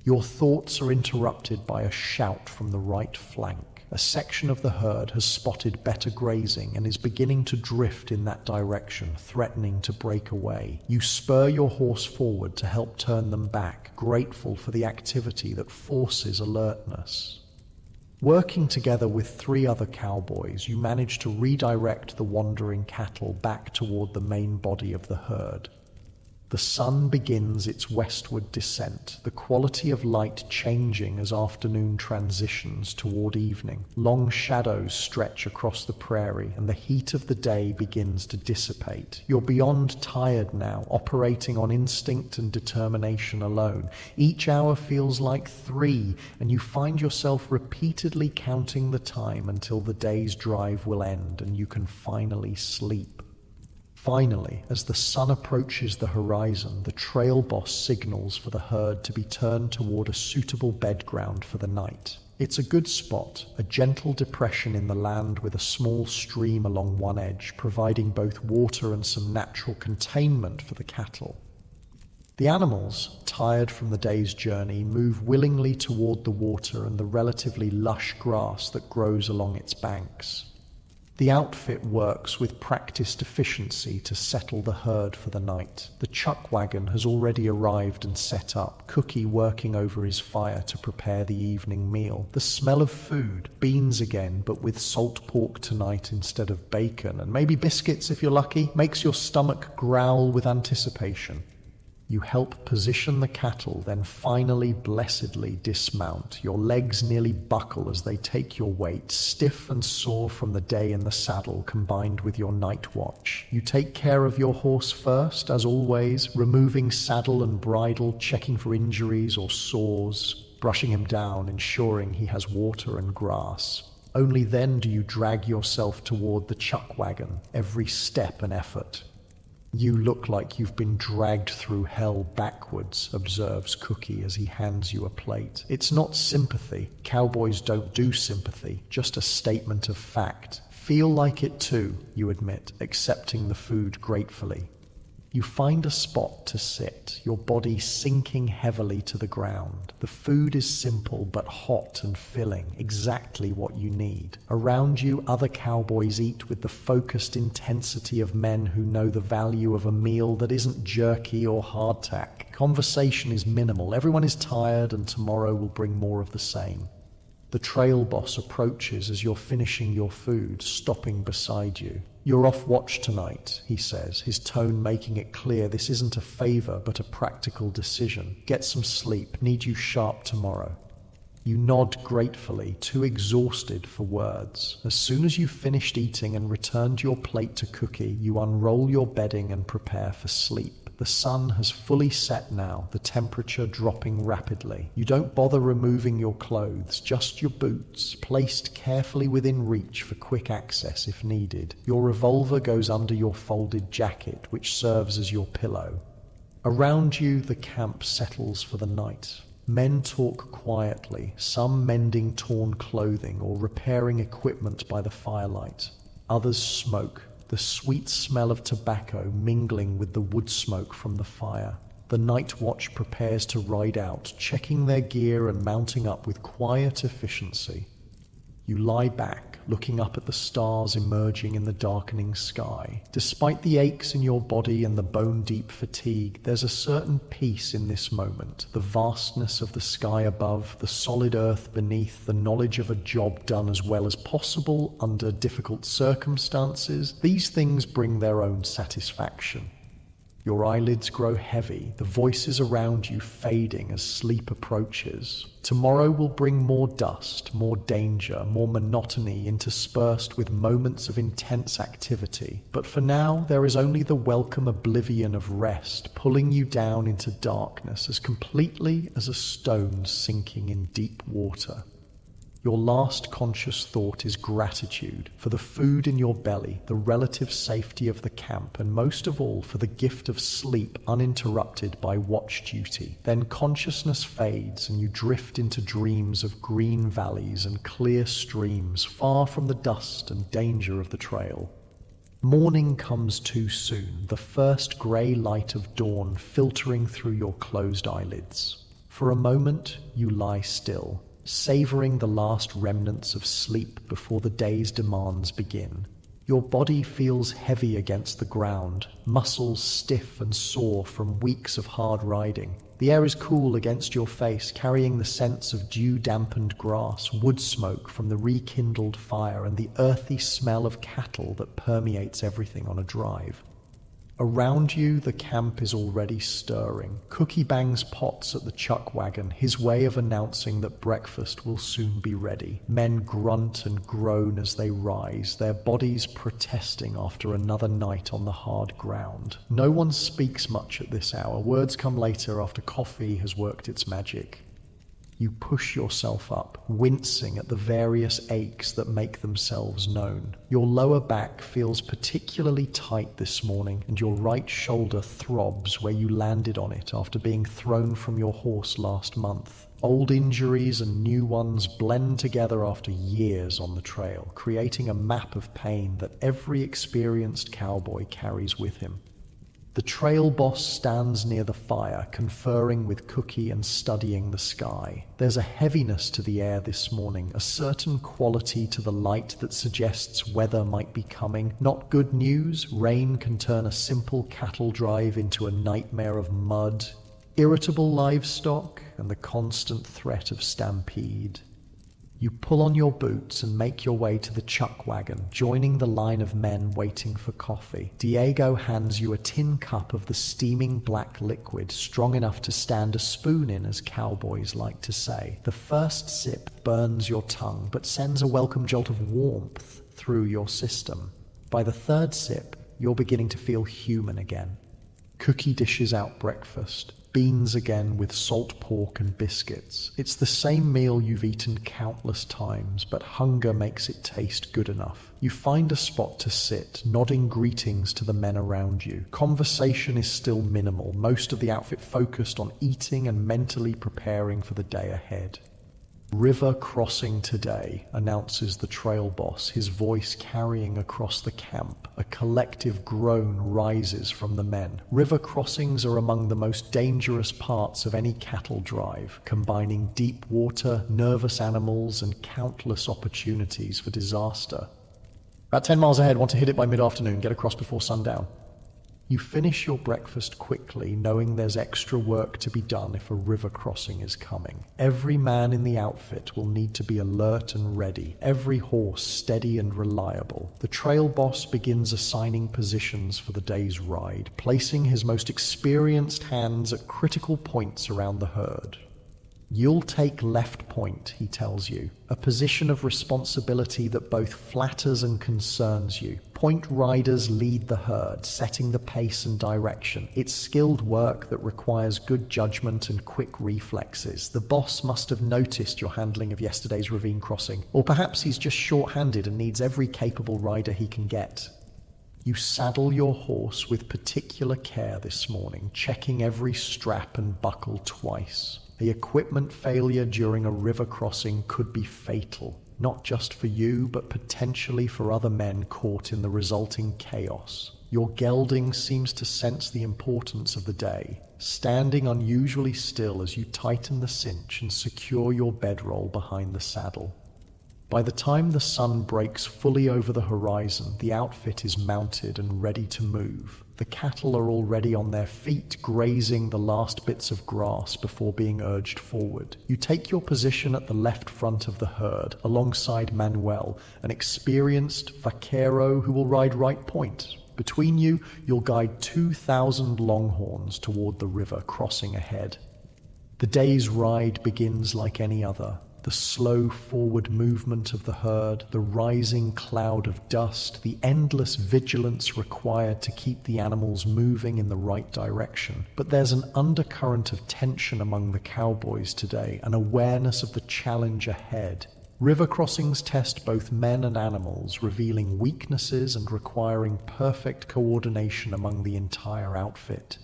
Your thoughts are interrupted by a shout from the right flank. A section of the herd has spotted better grazing and is beginning to drift in that direction, threatening to break away. You spur your horse forward to help turn them back, grateful for the activity that forces alertness. Working together with 3 other cowboys, you manage to redirect the wandering cattle back toward the main body of the herd. The sun begins its westward descent, the quality of light changing as afternoon transitions toward evening. Long shadows stretch across the prairie, and the heat of the day begins to dissipate. You're beyond tired now, operating on instinct and determination alone. Each hour feels like 3, and you find yourself repeatedly counting the time until the day's drive will end and you can finally sleep. Finally, as the sun approaches the horizon, the trail boss signals for the herd to be turned toward a suitable bed ground for the night. It's a good spot, a gentle depression in the land with a small stream along one edge, providing both water and some natural containment for the cattle. The animals, tired from the day's journey, move willingly toward the water and the relatively lush grass that grows along its banks. The outfit works with practiced efficiency to settle the herd for the night. The chuck wagon has already arrived and set up, Cookie working over his fire to prepare the evening meal. The smell of food, beans again, but with salt pork tonight instead of bacon, and maybe biscuits if you're lucky, makes your stomach growl with anticipation. You help position the cattle, then finally blessedly dismount. Your legs nearly buckle as they take your weight, stiff and sore from the day in the saddle combined with your night watch. You take care of your horse first, as always, removing saddle and bridle, checking for injuries or sores, brushing him down, ensuring he has water and grass. Only then do you drag yourself toward the chuck wagon, every step an effort. You look like you've been dragged through hell backwards, observes Cookie as he hands you a plate. It's not sympathy. Cowboys don't do sympathy, just a statement of fact. Feel like it too, you admit, accepting the food gratefully. You find a spot to sit, your body sinking heavily to the ground. The food is simple but hot and filling, exactly what you need. Around you, other cowboys eat with the focused intensity of men who know the value of a meal that isn't jerky or hardtack. Conversation is minimal, everyone is tired, and tomorrow will bring more of the same. The trail boss approaches as you're finishing your food, stopping beside you. "You're off watch tonight," he says, his tone making it clear this isn't a favor but a practical decision. "Get some sleep, need you sharp tomorrow." You nod gratefully, too exhausted for words. As soon as you've finished eating and returned your plate to Cookie, you unroll your bedding and prepare for sleep. The sun has fully set now, the temperature dropping rapidly. You don't bother removing your clothes, just your boots, placed carefully within reach for quick access if needed. Your revolver goes under your folded jacket, which serves as your pillow. Around you, the camp settles for the night. Men talk quietly, some mending torn clothing or repairing equipment by the firelight. Others smoke, the sweet smell of tobacco mingling with the wood smoke from the fire. The night watch prepares to ride out, checking their gear and mounting up with quiet efficiency. You lie back, looking up at the stars emerging in the darkening sky. Despite the aches in your body and the bone-deep fatigue, there's a certain peace in this moment. The vastness of the sky above, the solid earth beneath, the knowledge of a job done as well as possible under difficult circumstances. These things bring their own satisfaction. Your eyelids grow heavy, the voices around you fading as sleep approaches. Tomorrow will bring more dust, more danger, more monotony interspersed with moments of intense activity. But for now, there is only the welcome oblivion of rest, pulling you down into darkness as completely as a stone sinking in deep water. Your last conscious thought is gratitude for the food in your belly, the relative safety of the camp, and most of all for the gift of sleep uninterrupted by watch duty. Then consciousness fades and you drift into dreams of green valleys and clear streams, far from the dust and danger of the trail. Morning comes too soon, the first grey light of dawn filtering through your closed eyelids. For a moment, you lie still, savoring the last remnants of sleep before the day's demands begin. Your body feels heavy against the ground, muscles stiff and sore from weeks of hard riding. The air is cool against your face, carrying the scents of dew-dampened grass, wood smoke from the rekindled fire, and the earthy smell of cattle that permeates everything on a drive. Around you, the camp is already stirring. Cookie bangs pots at the chuck wagon, his way of announcing that breakfast will soon be ready. Men grunt and groan as they rise, their bodies protesting after another night on the hard ground. No one speaks much at this hour. Words come later after coffee has worked its magic. You push yourself up, wincing at the various aches that make themselves known. Your lower back feels particularly tight this morning, and your right shoulder throbs where you landed on it after being thrown from your horse last month. Old injuries and new ones blend together after years on the trail, creating a map of pain that every experienced cowboy carries with him. The trail boss stands near the fire, conferring with Cookie and studying the sky. There's a heaviness to the air this morning, a certain quality to the light that suggests weather might be coming. Not good news. Rain can turn a simple cattle drive into a nightmare of mud, irritable livestock, and the constant threat of stampede. You pull on your boots and make your way to the chuck wagon, joining the line of men waiting for coffee. Diego hands you a tin cup of the steaming black liquid, strong enough to stand a spoon in, as cowboys like to say. The first sip burns your tongue, but sends a welcome jolt of warmth through your system. By the third sip, you're beginning to feel human again. Cookie dishes out breakfast. Beans again with salt pork and biscuits. It's the same meal you've eaten countless times, but hunger makes it taste good enough. You find a spot to sit, nodding greetings to the men around you. Conversation is still minimal, most of the outfit focused on eating and mentally preparing for the day ahead. "River crossing today," announces the trail boss, his voice carrying across the camp. A collective groan rises from the men. River crossings are among the most dangerous parts of any cattle drive, combining deep water, nervous animals, and countless opportunities for disaster. "About 10 miles ahead, want to hit it by mid-afternoon, get across before sundown." You finish your breakfast quickly, knowing there's extra work to be done if a river crossing is coming. Every man in the outfit will need to be alert and ready, every horse steady and reliable. The trail boss begins assigning positions for the day's ride, placing his most experienced hands at critical points around the herd. "You'll take left point," he tells you, a position of responsibility that both flatters and concerns you. Point riders lead the herd, setting the pace and direction. It's skilled work that requires good judgment and quick reflexes. The boss must have noticed your handling of yesterday's ravine crossing, or perhaps he's just short-handed and needs every capable rider he can get. You saddle your horse with particular care this morning, checking every strap and buckle twice. The equipment failure during a river crossing could be fatal, not just for you, but potentially for other men caught in the resulting chaos. Your gelding seems to sense the importance of the day, standing unusually still as you tighten the cinch and secure your bedroll behind the saddle. By the time the sun breaks fully over the horizon, the outfit is mounted and ready to move. The cattle are already on their feet, grazing the last bits of grass before being urged forward. You take your position at the left front of the herd, alongside Manuel, an experienced vaquero who will ride right point. Between you, you'll guide 2,000 longhorns toward the river crossing ahead. The day's ride begins like any other. The slow forward movement of the herd, the rising cloud of dust, the endless vigilance required to keep the animals moving in the right direction. But there's an undercurrent of tension among the cowboys today, an awareness of the challenge ahead. River crossings test both men and animals, revealing weaknesses and requiring perfect coordination among the entire outfit.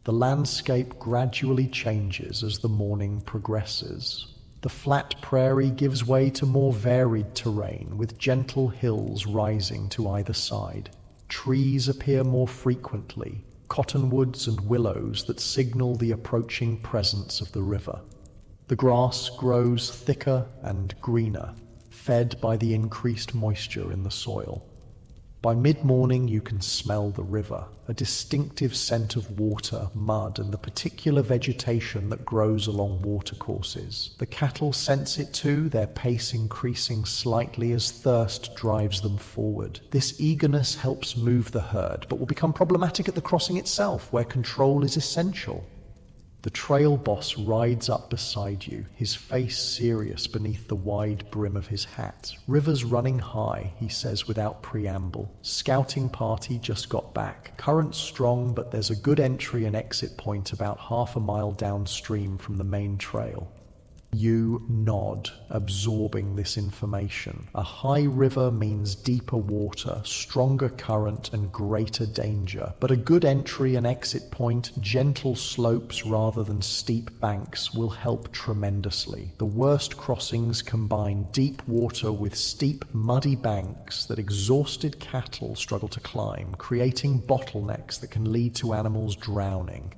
The landscape gradually changes as the morning progresses. The flat prairie gives way to more varied terrain, with gentle hills rising to either side. Trees appear more frequently, cottonwoods and willows that signal the approaching presence of the river. The grass grows thicker and greener, fed by the increased moisture in the soil. By mid-morning you can smell the river, a distinctive scent of water, mud, and the particular vegetation that grows along watercourses. The cattle sense it too, their pace increasing slightly as thirst drives them forward. This eagerness helps move the herd, but will become problematic at the crossing itself, where control is essential. The trail boss rides up beside you, his face serious beneath the wide brim of his hat. "River's running high," he says without preamble. "Scouting party just got back. Current strong, but there's a good entry and exit point about half a mile downstream from the main trail." You nod, absorbing this information. A high river means deeper water, stronger current, and greater danger. But a good entry and exit point, gentle slopes rather than steep banks, will help tremendously. The worst crossings combine deep water with steep, muddy banks that exhausted cattle struggle to climb, creating bottlenecks that can lead to animals drowning.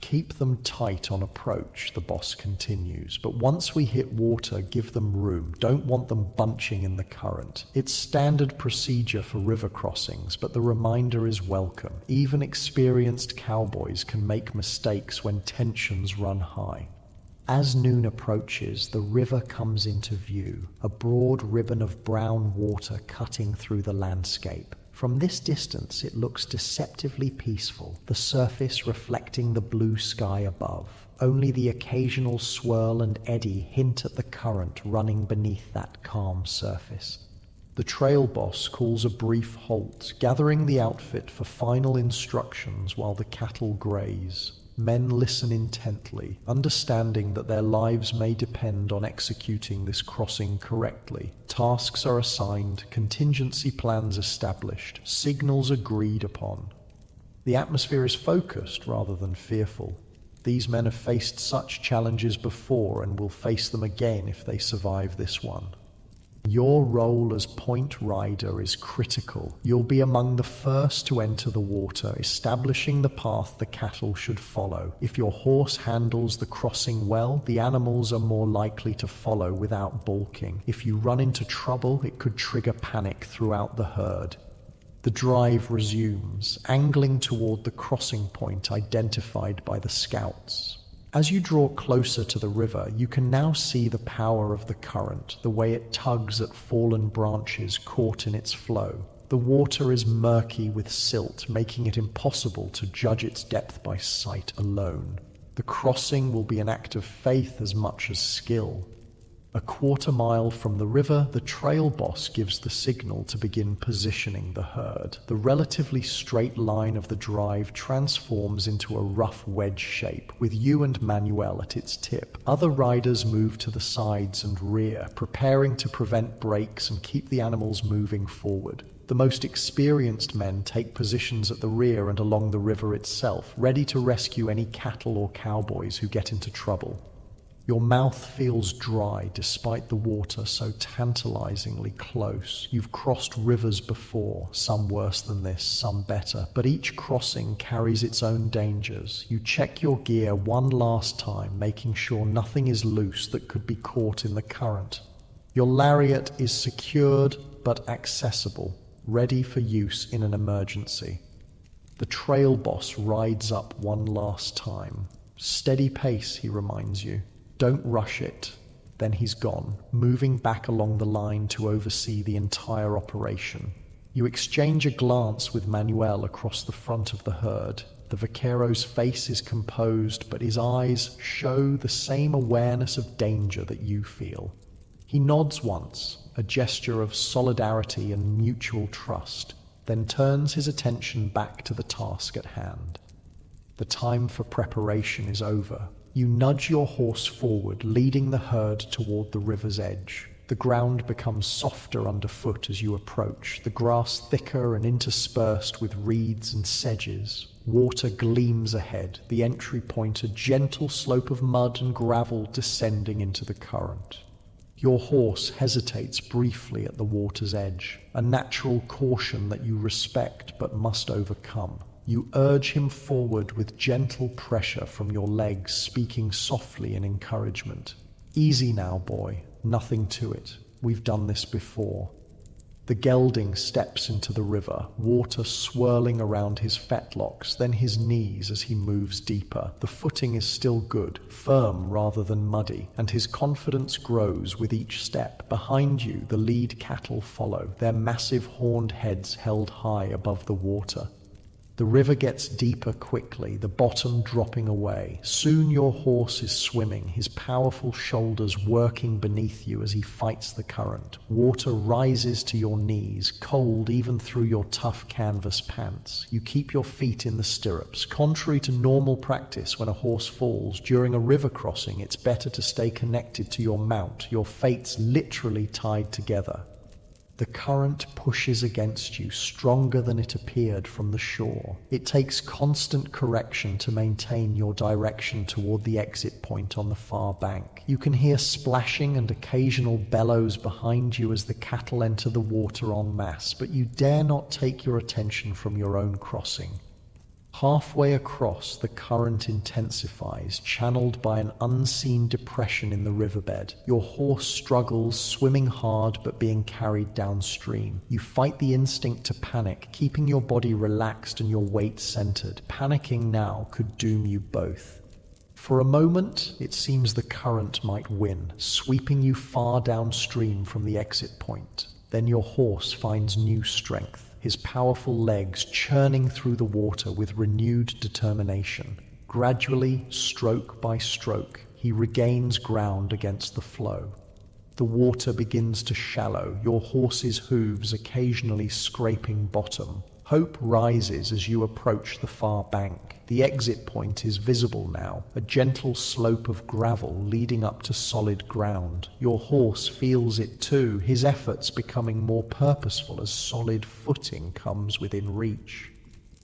Keep them tight on approach, the boss continues, but once we hit water, give them room. Don't want them bunching in the current. It's standard procedure for river crossings, but the reminder is welcome. Even experienced cowboys can make mistakes when tensions run high. As noon approaches, the river comes into view, a broad ribbon of brown water cutting through the landscape. From this distance, it looks deceptively peaceful, the surface reflecting the blue sky above. Only the occasional swirl and eddy hint at the current running beneath that calm surface. The trail boss calls a brief halt, gathering the outfit for final instructions while the cattle graze. Men listen intently, understanding that their lives may depend on executing this crossing correctly. Tasks are assigned, contingency plans established, signals agreed upon. The atmosphere is focused rather than fearful. These men have faced such challenges before and will face them again if they survive this one. Your role as point rider is critical. You'll be among the first to enter the water, establishing the path the cattle should follow. If your horse handles the crossing well, the animals are more likely to follow without balking. If you run into trouble, it could trigger panic throughout the herd. The drive resumes, angling toward the crossing point identified by the scouts. As you draw closer to the river, you can now see the power of the current, the way it tugs at fallen branches caught in its flow. The water is murky with silt, making it impossible to judge its depth by sight alone. The crossing will be an act of faith as much as skill. A quarter-mile from the river, the trail boss gives the signal to begin positioning the herd. The relatively straight line of the drive transforms into a rough wedge shape, with you and Manuel at its tip. Other riders move to the sides and rear, preparing to prevent breaks and keep the animals moving forward. The most experienced men take positions at the rear and along the river itself, ready to rescue any cattle or cowboys who get into trouble. Your mouth feels dry despite the water so tantalizingly close. You've crossed rivers before, some worse than this, some better, but each crossing carries its own dangers. You check your gear one last time, making sure nothing is loose that could be caught in the current. Your lariat is secured but accessible, ready for use in an emergency. The trail boss rides up one last time. Steady pace, he reminds you. Don't rush it. Then he's gone, moving back along the line to oversee the entire operation. You exchange a glance with Manuel across the front of the herd. The vaquero's face is composed, but his eyes show the same awareness of danger that you feel. He nods once, a gesture of solidarity and mutual trust, then turns his attention back to the task at hand. The time for preparation is over. You nudge your horse forward, leading the herd toward the river's edge. The ground becomes softer underfoot as you approach, the grass thicker and interspersed with reeds and sedges. Water gleams ahead, the entry point a gentle slope of mud and gravel descending into the current. Your horse hesitates briefly at the water's edge, a natural caution that you respect but must overcome. You urge him forward with gentle pressure from your legs, speaking softly in encouragement. Easy now, boy. Nothing to it. We've done this before. The gelding steps into the river, water swirling around his fetlocks, then his knees as he moves deeper. The footing is still good, firm rather than muddy, and his confidence grows with each step. Behind you, the lead cattle follow, their massive horned heads held high above the water. The river gets deeper quickly, the bottom dropping away. Soon your horse is swimming, his powerful shoulders working beneath you as he fights the current. Water rises to your knees, cold even through your tough canvas pants. You keep your feet in the stirrups. Contrary to normal practice when a horse falls, during a river crossing, it's better to stay connected to your mount, your fates literally tied together. The current pushes against you, stronger than it appeared from the shore. It takes constant correction to maintain your direction toward the exit point on the far bank. You can hear splashing and occasional bellows behind you as the cattle enter the water en masse, but you dare not take your attention from your own crossing. Halfway across, the current intensifies, channeled by an unseen depression in the riverbed. Your horse struggles, swimming hard but being carried downstream. You fight the instinct to panic, keeping your body relaxed and your weight centered. Panicking now could doom you both. For a moment, it seems the current might win, sweeping you far downstream from the exit point. Then your horse finds new strength, his powerful legs churning through the water with renewed determination. Gradually, stroke by stroke, he regains ground against the flow. The water begins to shallow, your horse's hooves occasionally scraping bottom. Hope rises as you approach the far bank. The exit point is visible now, a gentle slope of gravel leading up to solid ground. Your horse feels it too, his efforts becoming more purposeful as solid footing comes within reach.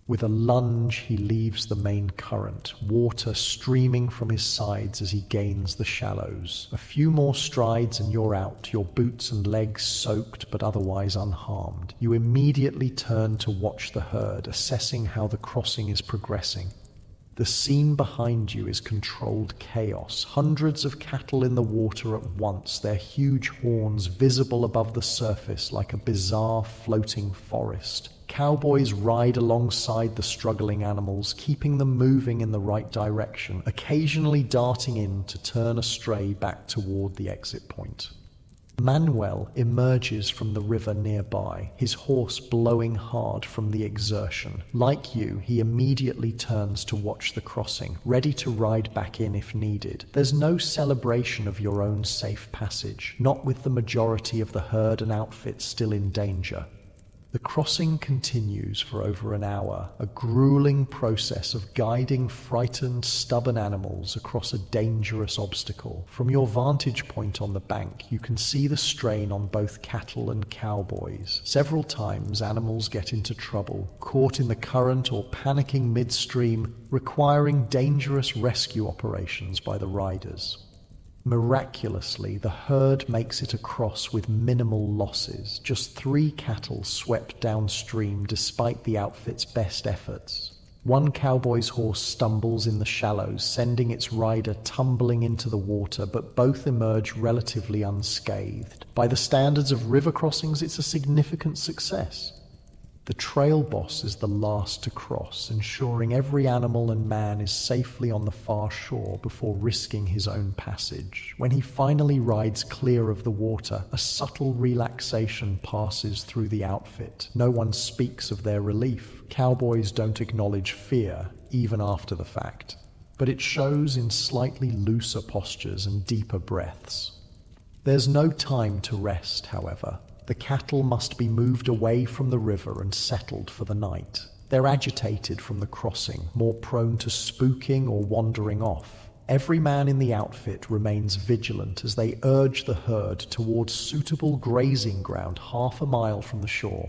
With a lunge, he leaves the main current, water streaming from his sides as he gains the shallows. A few more strides and you're out, your boots and legs soaked but otherwise unharmed. You immediately turn to watch the herd, assessing how the crossing is progressing. The scene behind you is controlled chaos. Hundreds of cattle in the water at once, their huge horns visible above the surface like a bizarre floating forest. Cowboys ride alongside the struggling animals, keeping them moving in the right direction, occasionally darting in to turn astray back toward the exit point. Manuel emerges from the river nearby, his horse blowing hard from the exertion. Like you, he immediately turns to watch the crossing, ready to ride back in if needed. There's no celebration of your own safe passage, not with the majority of the herd and outfit still in danger. The crossing continues for over an hour, a grueling process of guiding frightened, stubborn animals across a dangerous obstacle. From your vantage point on the bank, you can see the strain on both cattle and cowboys. Several times, animals get into trouble, caught in the current or panicking midstream, requiring dangerous rescue operations by the riders. Miraculously, the herd makes it across with minimal losses, just 3 cattle swept downstream despite the outfit's best efforts. One cowboy's horse stumbles in the shallows, sending its rider tumbling into the water, but both emerge relatively unscathed. By the standards of river crossings, it's a significant success. The trail boss is the last to cross, ensuring every animal and man is safely on the far shore before risking his own passage. When he finally rides clear of the water, a subtle relaxation passes through the outfit. No one speaks of their relief. Cowboys don't acknowledge fear, even after the fact. But it shows in slightly looser postures and deeper breaths. There's no time to rest, however. The cattle must be moved away from the river and settled for the night. They're agitated from the crossing, more prone to spooking or wandering off. Every man in the outfit remains vigilant as they urge the herd towards suitable grazing ground half a mile from the shore.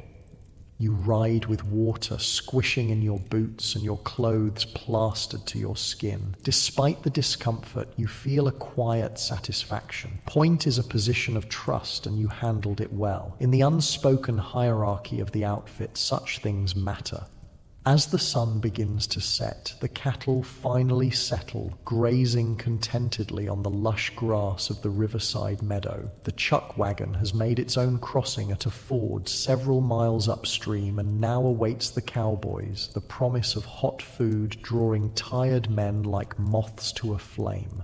You ride with water squishing in your boots and your clothes plastered to your skin. Despite the discomfort, you feel a quiet satisfaction. Point is a position of trust and you handled it well. In the unspoken hierarchy of the outfit, such things matter. As the sun begins to set, the cattle finally settle, grazing contentedly on the lush grass of the riverside meadow. The chuck wagon has made its own crossing at a ford several miles upstream and now awaits the cowboys, the promise of hot food drawing tired men like moths to a flame.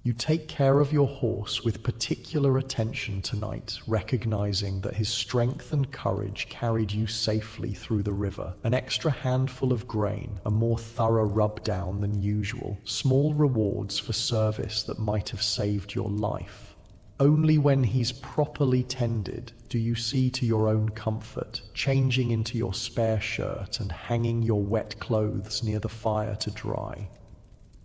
You take care of your horse with particular attention tonight, recognizing that his strength and courage carried you safely through the river. An extra handful of grain, a more thorough rub down than usual, small rewards for service that might have saved your life. Only when he's properly tended do you see to your own comfort, changing into your spare shirt and hanging your wet clothes near the fire to dry.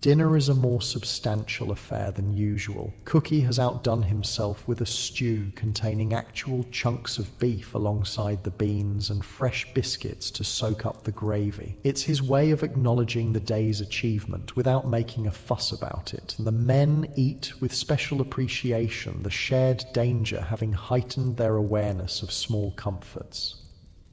Dinner is a more substantial affair than usual. Cookie has outdone himself with a stew containing actual chunks of beef alongside the beans and fresh biscuits to soak up the gravy. It's his way of acknowledging the day's achievement without making a fuss about it. The men eat with special appreciation, the shared danger having heightened their awareness of small comforts.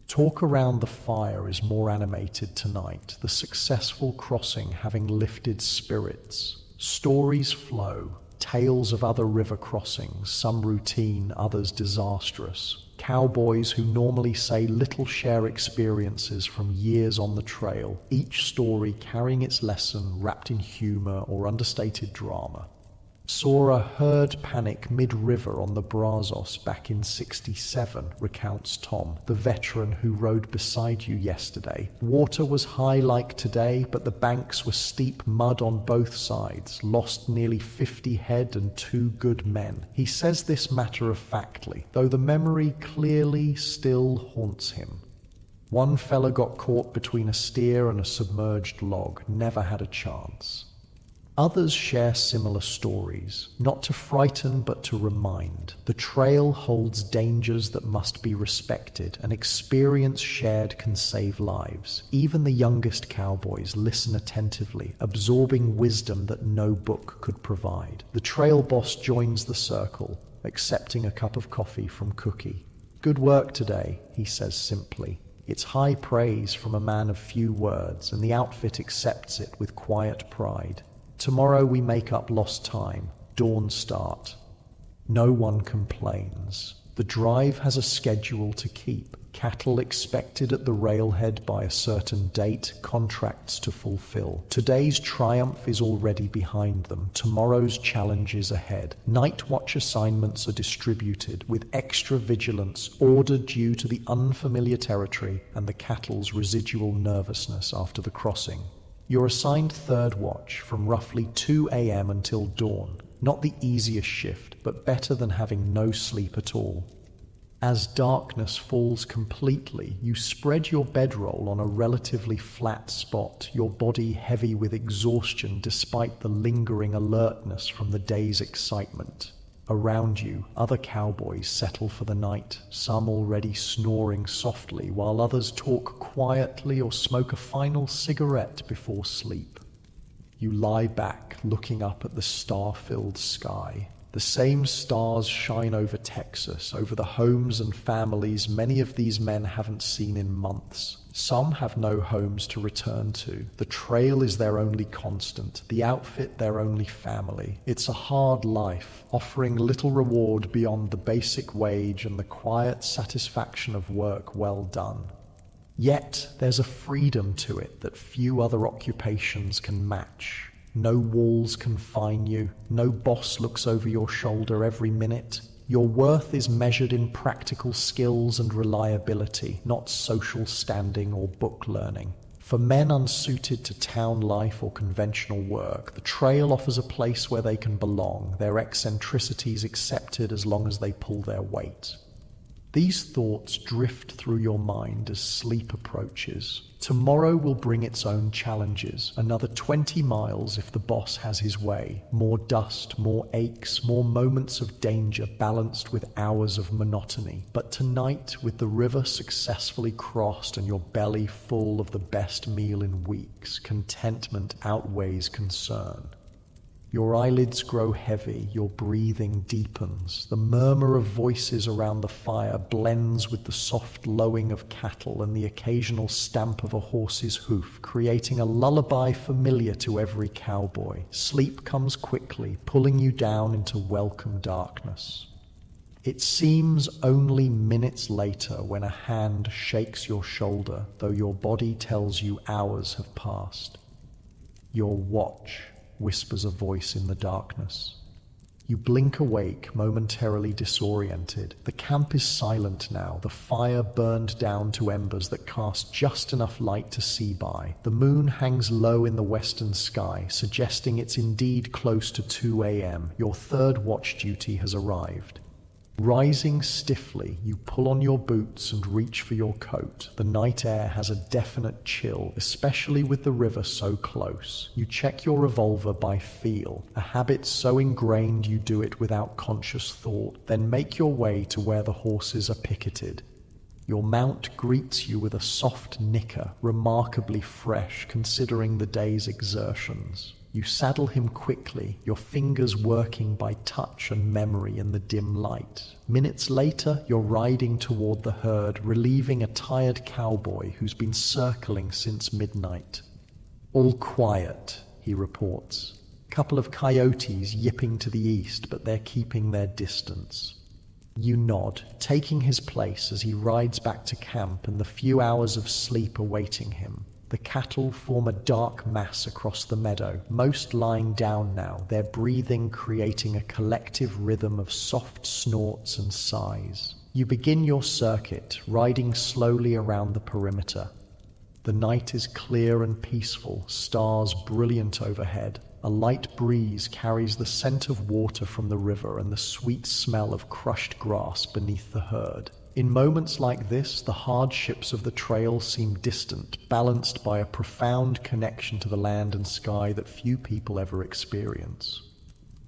Talk around the fire is more animated tonight, the successful crossing having lifted spirits. Stories flow, tales of other river crossings, some routine, others disastrous. Cowboys who normally say little share experiences from years on the trail, each story carrying its lesson wrapped in humor or understated drama. Saw a herd panic mid-river on the Brazos back in '67, recounts Tom, the veteran who rode beside you yesterday. Water was high like today, but the banks were steep mud on both sides, lost nearly 50 head and 2 good men. He says this matter-of-factly, though the memory clearly still haunts him. One fella got caught between a steer and a submerged log, never had a chance. Others share similar stories, not to frighten but to remind. The trail holds dangers that must be respected, and experience shared can save lives. Even the youngest cowboys listen attentively, absorbing wisdom that no book could provide. The trail boss joins the circle, accepting a cup of coffee from Cookie. "Good work today," he says simply. It's high praise from a man of few words, and the outfit accepts it with quiet pride. Tomorrow we make up lost time, dawn start. No one complains. The drive has a schedule to keep. Cattle expected at the railhead by a certain date, contracts to fulfill. Today's triumph is already behind them. Tomorrow's challenge is ahead. Night watch assignments are distributed with extra vigilance ordered due to the unfamiliar territory and the cattle's residual nervousness after the crossing. You're assigned third watch from roughly 2 a.m. until dawn. Not the easiest shift, but better than having no sleep at all. As darkness falls completely, you spread your bedroll on a relatively flat spot, your body heavy with exhaustion despite the lingering alertness from the day's excitement. Around you, other cowboys settle for the night, some already snoring softly, while others talk quietly or smoke a final cigarette before sleep. You lie back, looking up at the star-filled sky. The same stars shine over Texas, over the homes and families many of these men haven't seen in months. Some have no homes to return to. The trail is their only constant, the outfit their only family. It's a hard life, offering little reward beyond the basic wage and the quiet satisfaction of work well done. Yet there's a freedom to it that few other occupations can match. No walls confine you, no boss looks over your shoulder every minute. Your worth is measured in practical skills and reliability, not social standing or book learning. For men unsuited to town life or conventional work, the trail offers a place where they can belong, their eccentricities accepted as long as they pull their weight. These thoughts drift through your mind as sleep approaches. Tomorrow will bring its own challenges. Another 20 miles if the boss has his way. More dust, more aches, more moments of danger balanced with hours of monotony. But tonight, with the river successfully crossed and your belly full of the best meal in weeks, contentment outweighs concern. Your eyelids grow heavy, your breathing deepens. The murmur of voices around the fire blends with the soft lowing of cattle and the occasional stamp of a horse's hoof, creating a lullaby familiar to every cowboy. Sleep comes quickly, pulling you down into welcome darkness. It seems only minutes later when a hand shakes your shoulder, though your body tells you hours have passed. Your watch. whispers a voice in the darkness. You blink awake, momentarily disoriented. The camp is silent now, the fire burned down to embers that cast just enough light to see by. The moon hangs low in the western sky, suggesting it's indeed close to 2 a.m. Your third watch duty has arrived. Rising stiffly, you pull on your boots and reach for your coat. The night air has a definite chill, especially with the river so close. You check your revolver by feel, a habit so ingrained you do it without conscious thought, then make your way to where the horses are picketed. Your mount greets you with a soft nicker, remarkably fresh considering the day's exertions. You saddle him quickly, your fingers working by touch and memory in the dim light. Minutes later, you're riding toward the herd, relieving a tired cowboy who's been circling since midnight. "All quiet," he reports. "Couple of coyotes yipping to the east, but they're keeping their distance." You nod, taking his place as he rides back to camp and the few hours of sleep awaiting him. The cattle form a dark mass across the meadow, most lying down now, their breathing creating a collective rhythm of soft snorts and sighs. You begin your circuit, riding slowly around the perimeter. The night is clear and peaceful, stars brilliant overhead. A light breeze carries the scent of water from the river and the sweet smell of crushed grass beneath the herd. In moments like this, the hardships of the trail seem distant, balanced by a profound connection to the land and sky that few people ever experience.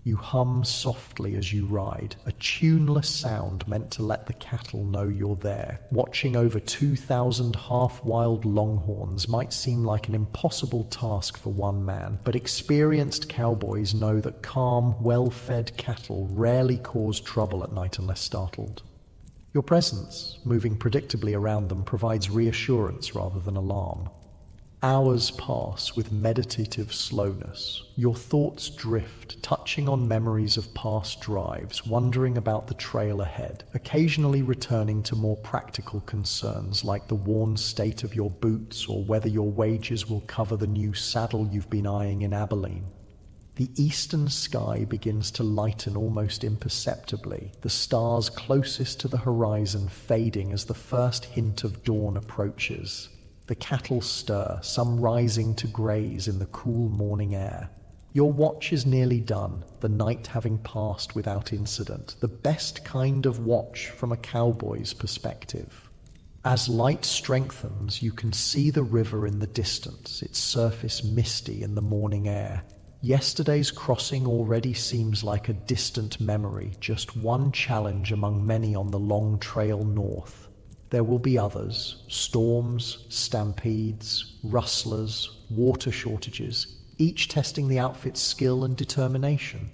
You hum softly as you ride, a tuneless sound meant to let the cattle know you're there. Watching over 2,000 half-wild longhorns might seem like an impossible task for one man, but experienced cowboys know that calm, well-fed cattle rarely cause trouble at night unless startled. Your presence, moving predictably around them, provides reassurance rather than alarm. Hours pass with meditative slowness. Your thoughts drift, touching on memories of past drives, wondering about the trail ahead, occasionally returning to more practical concerns like the worn state of your boots or whether your wages will cover the new saddle you've been eyeing in Abilene. The eastern sky begins to lighten almost imperceptibly, the stars closest to the horizon fading as the first hint of dawn approaches. The cattle stir, some rising to graze in the cool morning air. Your watch is nearly done, the night having passed without incident, the best kind of watch from a cowboy's perspective. As light strengthens, you can see the river in the distance, its surface misty in the morning air. Yesterday's crossing already seems like a distant memory, just one challenge among many on the long trail north. There will be others: storms, stampedes, rustlers, water shortages, each testing the outfit's skill and determination.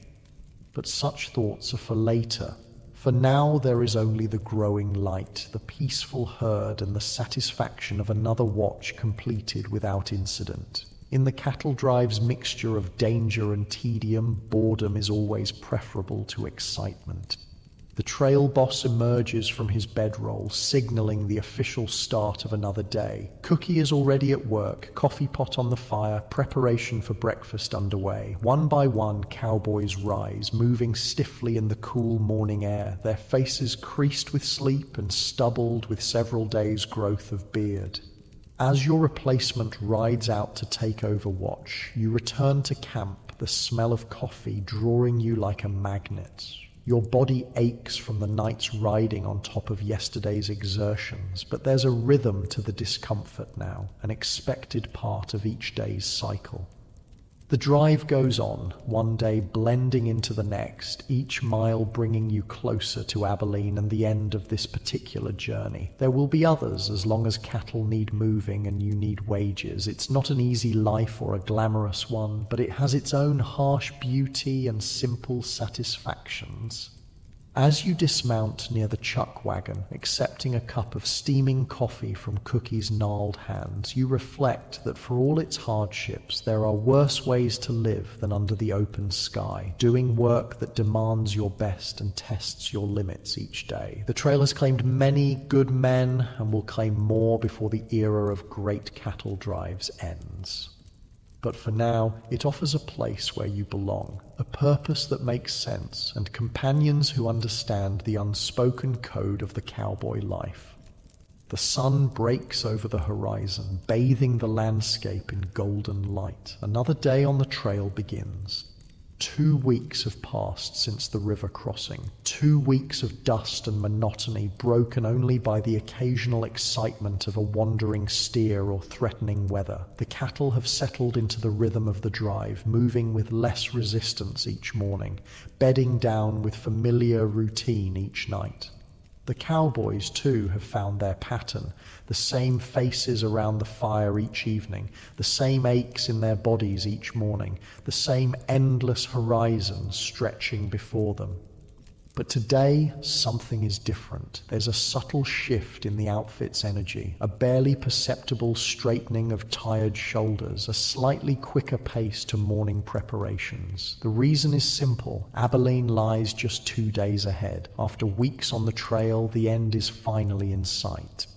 But such thoughts are for later. For now there is only the growing light, the peaceful herd, and the satisfaction of another watch completed without incident. In the cattle drive's mixture of danger and tedium, boredom is always preferable to excitement. The trail boss emerges from his bedroll, signaling the official start of another day. Cookie is already at work, coffee pot on the fire, preparation for breakfast underway. One by one, cowboys rise, moving stiffly in the cool morning air, their faces creased with sleep and stubbled with several days' growth of beard. As your replacement rides out to take over watch, you return to camp, the smell of coffee drawing you like a magnet. Your body aches from the night's riding on top of yesterday's exertions, but there's a rhythm to the discomfort now, an expected part of each day's cycle. The drive goes on, one day blending into the next, each mile bringing you closer to Abilene and the end of this particular journey. There will be others as long as cattle need moving and you need wages. It's not an easy life or a glamorous one, but it has its own harsh beauty and simple satisfactions. As you dismount near the chuck wagon, accepting a cup of steaming coffee from Cookie's gnarled hands, you reflect that for all its hardships, there are worse ways to live than under the open sky, doing work that demands your best and tests your limits each day. The trail has claimed many good men and will claim more before the era of great cattle drives ends. But for now, it offers a place where you belong, a purpose that makes sense, and companions who understand the unspoken code of the cowboy life. The sun breaks over the horizon, bathing the landscape in golden light. Another day on the trail begins. 2 weeks have passed since the river crossing. 2 weeks of dust and monotony, broken only by the occasional excitement of a wandering steer or threatening weather. The cattle have settled into the rhythm of the drive, moving with less resistance each morning, bedding down with familiar routine each night. The cowboys, too, have found their pattern, the same faces around the fire each evening, the same aches in their bodies each morning, the same endless horizon stretching before them. But today, something is different. There's a subtle shift in the outfit's energy, a barely perceptible straightening of tired shoulders, a slightly quicker pace to morning preparations. The reason is simple. Abilene lies just 2 days ahead. After weeks on the trail, the end is finally in sight.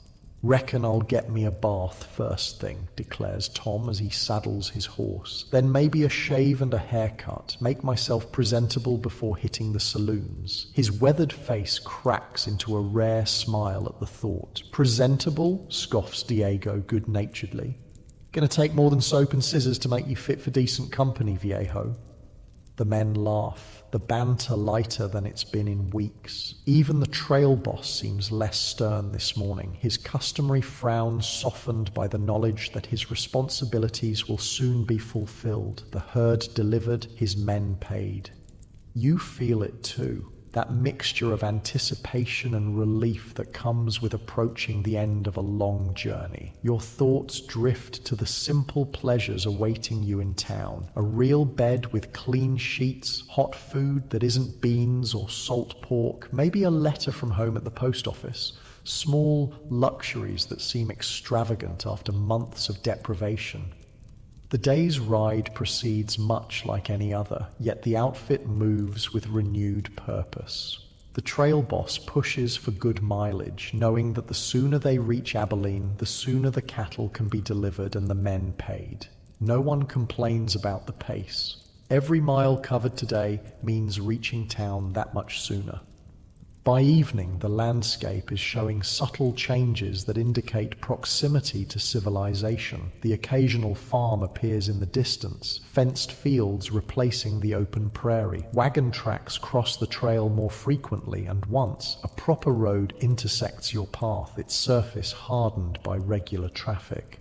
"Reckon I'll get me a bath first thing," declares Tom as he saddles his horse. "Then maybe a shave and a haircut, make myself presentable before hitting the saloons." His weathered face cracks into a rare smile at the thought. "Presentable?" scoffs Diego good-naturedly. "Gonna take more than soap and scissors to make you fit for decent company, viejo." The men laugh, the banter lighter than it's been in weeks. Even the trail boss seems less stern this morning, his customary frown softened by the knowledge that his responsibilities will soon be fulfilled, the herd delivered, his men paid. You feel it too, that mixture of anticipation and relief that comes with approaching the end of a long journey. Your thoughts drift to the simple pleasures awaiting you in town. A real bed with clean sheets, hot food that isn't beans or salt pork, maybe a letter from home at the post office. Small luxuries that seem extravagant after months of deprivation. The day's ride proceeds much like any other, yet the outfit moves with renewed purpose. The trail boss pushes for good mileage, knowing that the sooner they reach Abilene, the sooner the cattle can be delivered and the men paid. No one complains about the pace. Every mile covered today means reaching town that much sooner. By evening, the landscape is showing subtle changes that indicate proximity to civilization. The occasional farm appears in the distance, fenced fields replacing the open prairie. Wagon tracks cross the trail more frequently, and once, a proper road intersects your path, its surface hardened by regular traffic.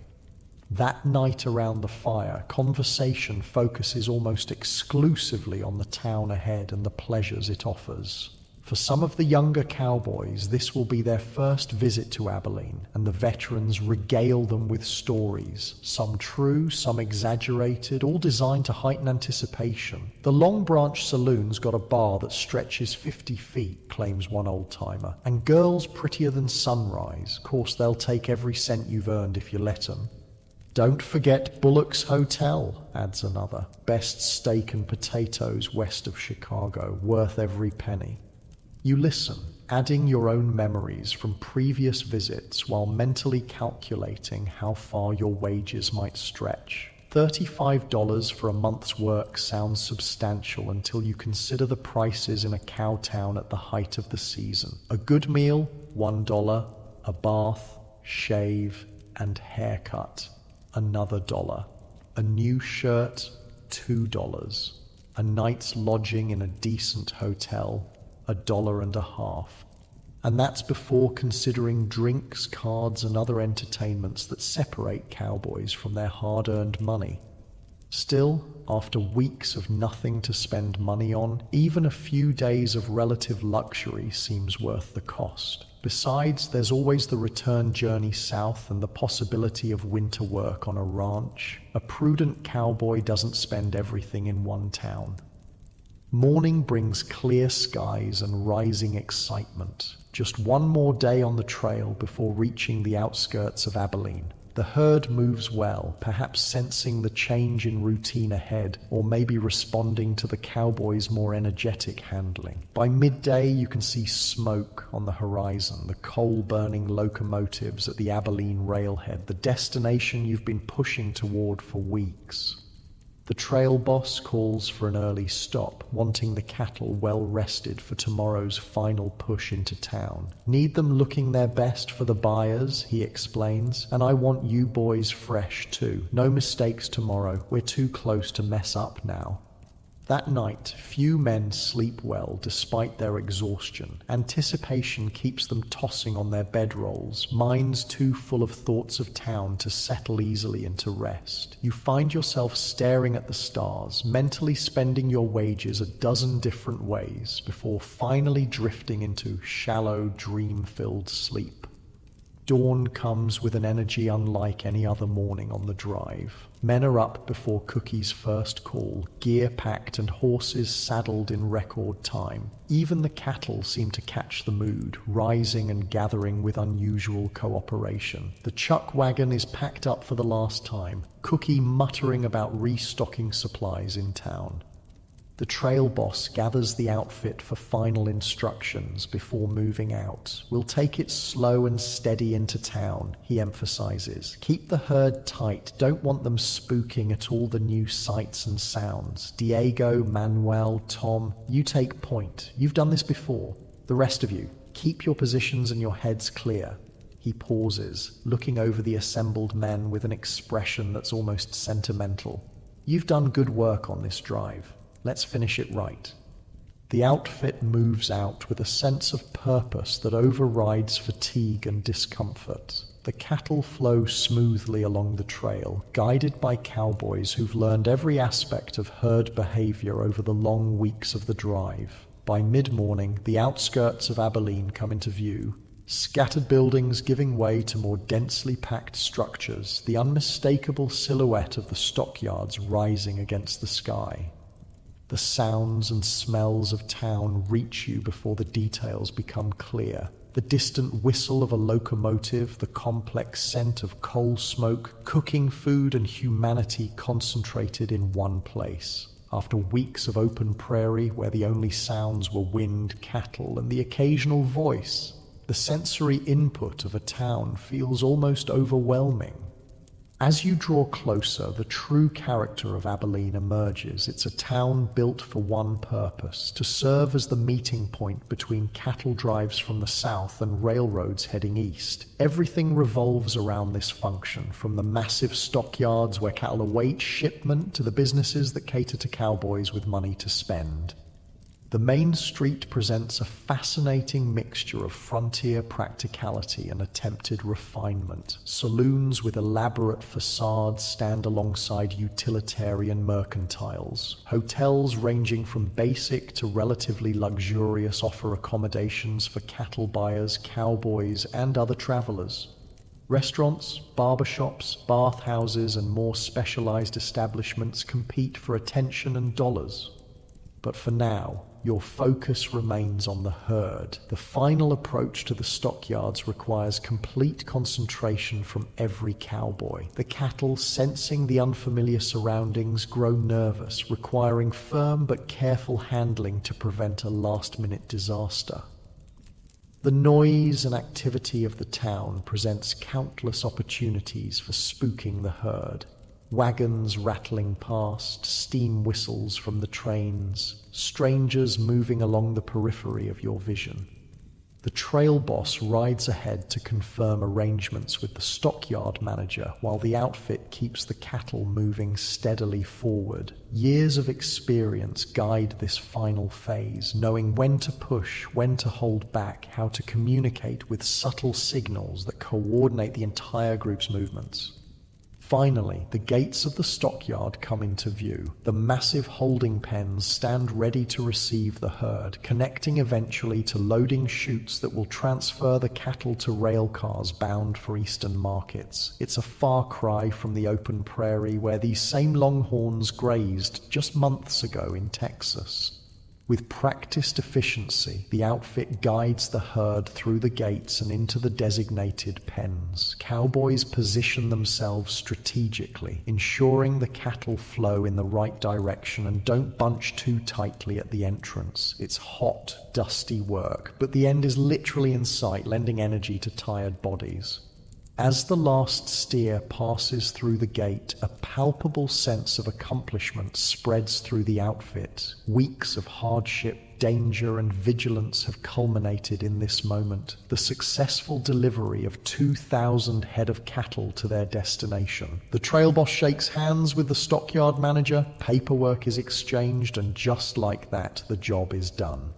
That night around the fire, conversation focuses almost exclusively on the town ahead and the pleasures it offers. For some of the younger cowboys, this will be their first visit to Abilene, and the veterans regale them with stories, some true, some exaggerated, all designed to heighten anticipation. "The Long Branch Saloon's got a bar that stretches 50 feet, claims one old-timer, and girls prettier than sunrise. Course they'll take every cent you've earned if you let 'em. "Don't forget Bullock's Hotel," adds another. "Best steak and potatoes west of Chicago, worth every penny." You listen, adding your own memories from previous visits while mentally calculating how far your wages might stretch. $35 for a month's work sounds substantial until you consider the prices in a cow town at the height of the season. A good meal, $1. A bath, shave, and haircut, another $1. A new shirt, $2. A night's lodging in a decent hotel, $1.50. And that's before considering drinks, cards, and other entertainments that separate cowboys from their hard-earned money. Still, after weeks of nothing to spend money on, even a few days of relative luxury seems worth the cost. Besides, there's always the return journey south and the possibility of winter work on a ranch. A prudent cowboy doesn't spend everything in one town. Morning brings clear skies and rising excitement. Just one more day on the trail before reaching the outskirts of Abilene. The herd moves well, perhaps sensing the change in routine ahead, or maybe responding to the cowboys' more energetic handling. By midday, you can see smoke on the horizon, the coal-burning locomotives at the Abilene railhead, the destination you've been pushing toward for weeks. The trail boss calls for an early stop, wanting the cattle well rested for tomorrow's final push into town. Need them looking their best for the buyers, he explains, and I want you boys fresh too. No mistakes tomorrow, we're too close to mess up now. That night, few men sleep well despite their exhaustion. Anticipation keeps them tossing on their bedrolls, minds too full of thoughts of town to settle easily into rest. You find yourself staring at the stars, mentally spending your wages a dozen different ways before finally drifting into shallow, dream-filled sleep. Dawn comes with an energy unlike any other morning on the drive. Men are up before Cookie's first call, gear packed and horses saddled in record time. Even the cattle seem to catch the mood, rising and gathering with unusual cooperation. The chuck wagon is packed up for the last time, Cookie muttering about restocking supplies in town. The trail boss gathers the outfit for final instructions before moving out. We'll take it slow and steady into town, he emphasizes. Keep the herd tight, don't want them spooking at all the new sights and sounds. Diego, Manuel, Tom, you take point. You've done this before. The rest of you, keep your positions and your heads clear. He pauses, looking over the assembled men with an expression that's almost sentimental. You've done good work on this drive. Let's finish it right. The outfit moves out with a sense of purpose that overrides fatigue and discomfort. The cattle flow smoothly along the trail, guided by cowboys who've learned every aspect of herd behavior over the long weeks of the drive. By mid-morning, the outskirts of Abilene come into view, scattered buildings giving way to more densely packed structures, the unmistakable silhouette of the stockyards rising against the sky. The sounds and smells of town reach you before the details become clear. The distant whistle of a locomotive, the complex scent of coal smoke, cooking food and humanity concentrated in one place. After weeks of open prairie where the only sounds were wind, cattle, and the occasional voice, the sensory input of a town feels almost overwhelming. As you draw closer, the true character of Abilene emerges. It's a town built for one purpose, to serve as the meeting point between cattle drives from the south and railroads heading east. Everything revolves around this function, from the massive stockyards where cattle await shipment to the businesses that cater to cowboys with money to spend. The main street presents a fascinating mixture of frontier practicality and attempted refinement. Saloons with elaborate facades stand alongside utilitarian mercantiles. Hotels ranging from basic to relatively luxurious offer accommodations for cattle buyers, cowboys, and other travelers. Restaurants, barbershops, bathhouses, and more specialized establishments compete for attention and dollars. But for now, your focus remains on the herd. The final approach to the stockyards requires complete concentration from every cowboy. The cattle, sensing the unfamiliar surroundings, grow nervous, requiring firm but careful handling to prevent a last-minute disaster. The noise and activity of the town presents countless opportunities for spooking the herd. Wagons rattling past, steam whistles from the trains, strangers moving along the periphery of your vision. The trail boss rides ahead to confirm arrangements with the stockyard manager while the outfit keeps the cattle moving steadily forward. Years of experience guide this final phase, knowing when to push, when to hold back, how to communicate with subtle signals that coordinate the entire group's movements. Finally, the gates of the stockyard come into view. The massive holding pens stand ready to receive the herd, connecting eventually to loading chutes that will transfer the cattle to rail cars bound for eastern markets. It's a far cry from the open prairie where these same longhorns grazed just months ago in Texas. With practiced efficiency, the outfit guides the herd through the gates and into the designated pens. Cowboys position themselves strategically, ensuring the cattle flow in the right direction and don't bunch too tightly at the entrance. It's hot, dusty work, but the end is literally in sight, lending energy to tired bodies. As the last steer passes through the gate, a palpable sense of accomplishment spreads through the outfit. Weeks of hardship, danger, and vigilance have culminated in this moment, the successful delivery of 2,000 head of cattle to their destination. The trail boss shakes hands with the stockyard manager, paperwork is exchanged, and just like that, the job is done.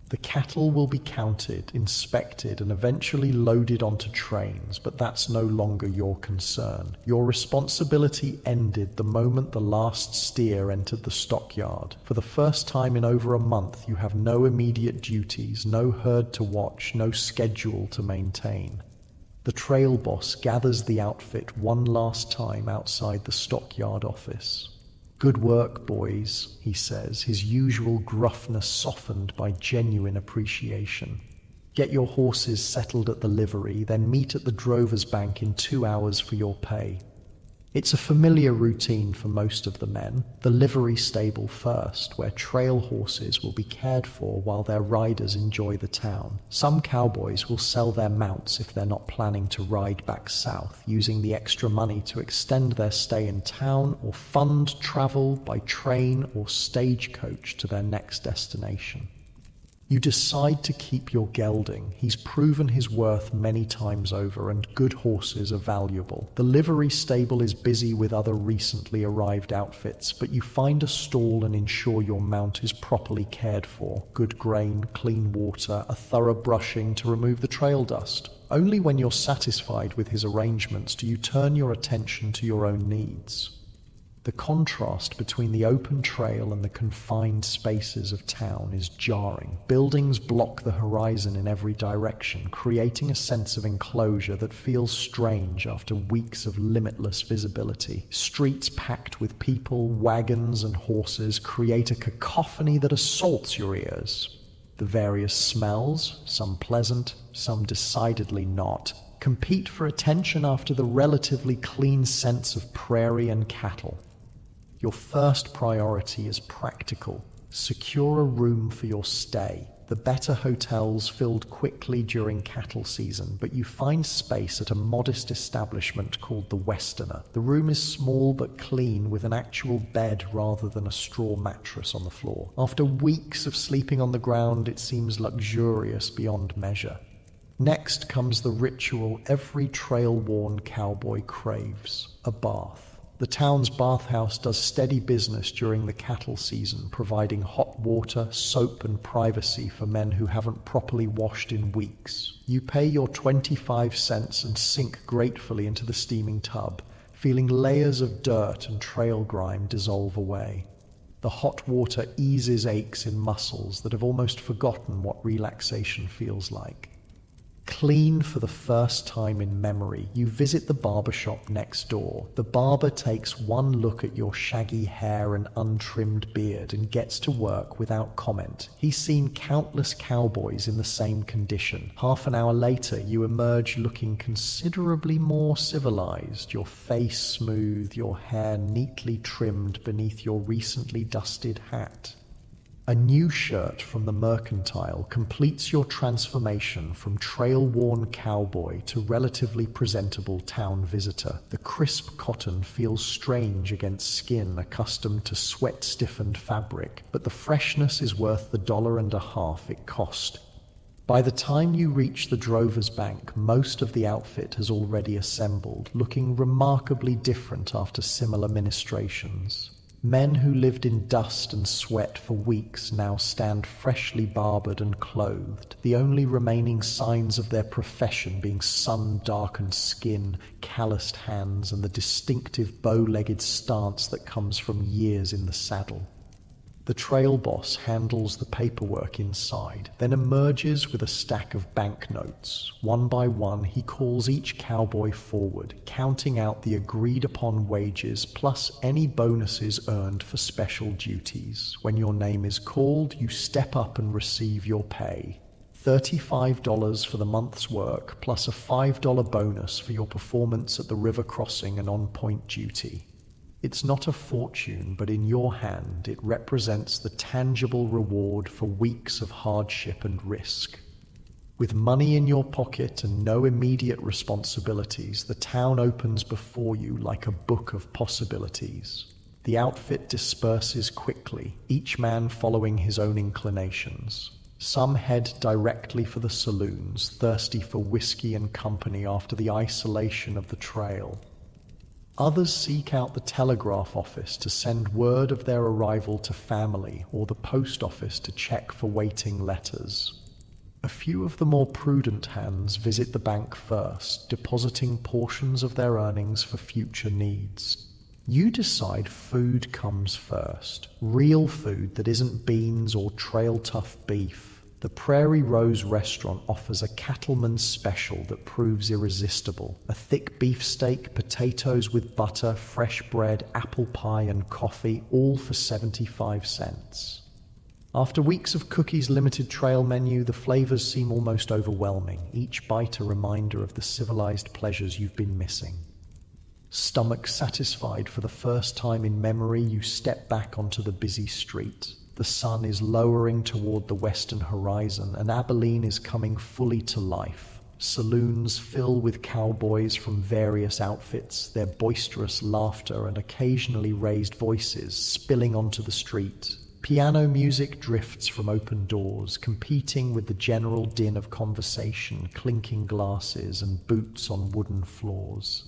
The cattle will be counted, inspected, and eventually loaded onto trains, but that's no longer your concern. Your responsibility ended the moment the last steer entered the stockyard. For the first time in over a month, you have no immediate duties, no herd to watch, no schedule to maintain. The trail boss gathers the outfit one last time outside the stockyard office. "Good work, boys," he says, his usual gruffness softened by genuine appreciation. "Get your horses settled at the livery, then meet at the drover's bank in 2 hours for your pay." It's a familiar routine for most of the men. The livery stable first, where trail horses will be cared for while their riders enjoy the town. Some cowboys will sell their mounts if they're not planning to ride back south, using the extra money to extend their stay in town or fund travel by train or stagecoach to their next destination. You decide to keep your gelding. He's proven his worth many times over, and good horses are valuable. The livery stable is busy with other recently arrived outfits, but you find a stall and ensure your mount is properly cared for. Good grain, clean water, a thorough brushing to remove the trail dust. Only when you're satisfied with his arrangements do you turn your attention to your own needs. The contrast between the open trail and the confined spaces of town is jarring. Buildings block the horizon in every direction, creating a sense of enclosure that feels strange after weeks of limitless visibility. Streets packed with people, wagons, and horses create a cacophony that assaults your ears. The various smells, some pleasant, some decidedly not, compete for attention after the relatively clean scents of prairie and cattle. Your first priority is practical. Secure a room for your stay. The better hotels filled quickly during cattle season, but you find space at a modest establishment called the Westerner. The room is small but clean, with an actual bed rather than a straw mattress on the floor. After weeks of sleeping on the ground, it seems luxurious beyond measure. Next comes the ritual every trail-worn cowboy craves: a bath. The town's bathhouse does steady business during the cattle season, providing hot water, soap, and privacy for men who haven't properly washed in weeks. You pay your 25 cents and sink gratefully into the steaming tub, feeling layers of dirt and trail grime dissolve away. The hot water eases aches in muscles that have almost forgotten what relaxation feels like. Clean for the first time in memory, you visit the barber shop next door. The barber takes one look at your shaggy hair and untrimmed beard and gets to work without comment. He's seen countless cowboys in the same condition. Half an hour later, you emerge looking considerably more civilized, your face smooth, your hair neatly trimmed beneath your recently dusted hat. A new shirt from the Mercantile completes your transformation from trail-worn cowboy to relatively presentable town visitor. The crisp cotton feels strange against skin accustomed to sweat-stiffened fabric, but the freshness is worth the $1.50 it cost. By the time you reach the drover's bank, most of the outfit has already assembled, looking remarkably different after similar ministrations. Men who lived in dust and sweat for weeks now stand freshly barbered and clothed, the only remaining signs of their profession being sun-darkened skin, calloused hands, and the distinctive bow-legged stance that comes from years in the saddle. The trail boss handles the paperwork inside, then emerges with a stack of banknotes. One by one, he calls each cowboy forward, counting out the agreed-upon wages plus any bonuses earned for special duties. When your name is called, you step up and receive your pay. $35 for the month's work, plus a $5 bonus for your performance at the river crossing and on-point duty. It's not a fortune, but in your hand it represents the tangible reward for weeks of hardship and risk. With money in your pocket and no immediate responsibilities, the town opens before you like a book of possibilities. The outfit disperses quickly, each man following his own inclinations. Some head directly for the saloons, thirsty for whiskey and company after the isolation of the trail. Others seek out the telegraph office to send word of their arrival to family, or the post office to check for waiting letters. A few of the more prudent hands visit the bank first, depositing portions of their earnings for future needs. You decide food comes first, real food that isn't beans or trail-tough beef. The Prairie Rose restaurant offers a cattleman's special that proves irresistible. A thick beefsteak, potatoes with butter, fresh bread, apple pie and coffee, all for 75 cents. After weeks of Cookie's limited trail menu, the flavors seem almost overwhelming, each bite a reminder of the civilized pleasures you've been missing. Stomach satisfied for the first time in memory, you step back onto the busy street. The sun is lowering toward the western horizon, and Abilene is coming fully to life. Saloons fill with cowboys from various outfits, their boisterous laughter and occasionally raised voices spilling onto the street. Piano music drifts from open doors, competing with the general din of conversation, clinking glasses, and boots on wooden floors.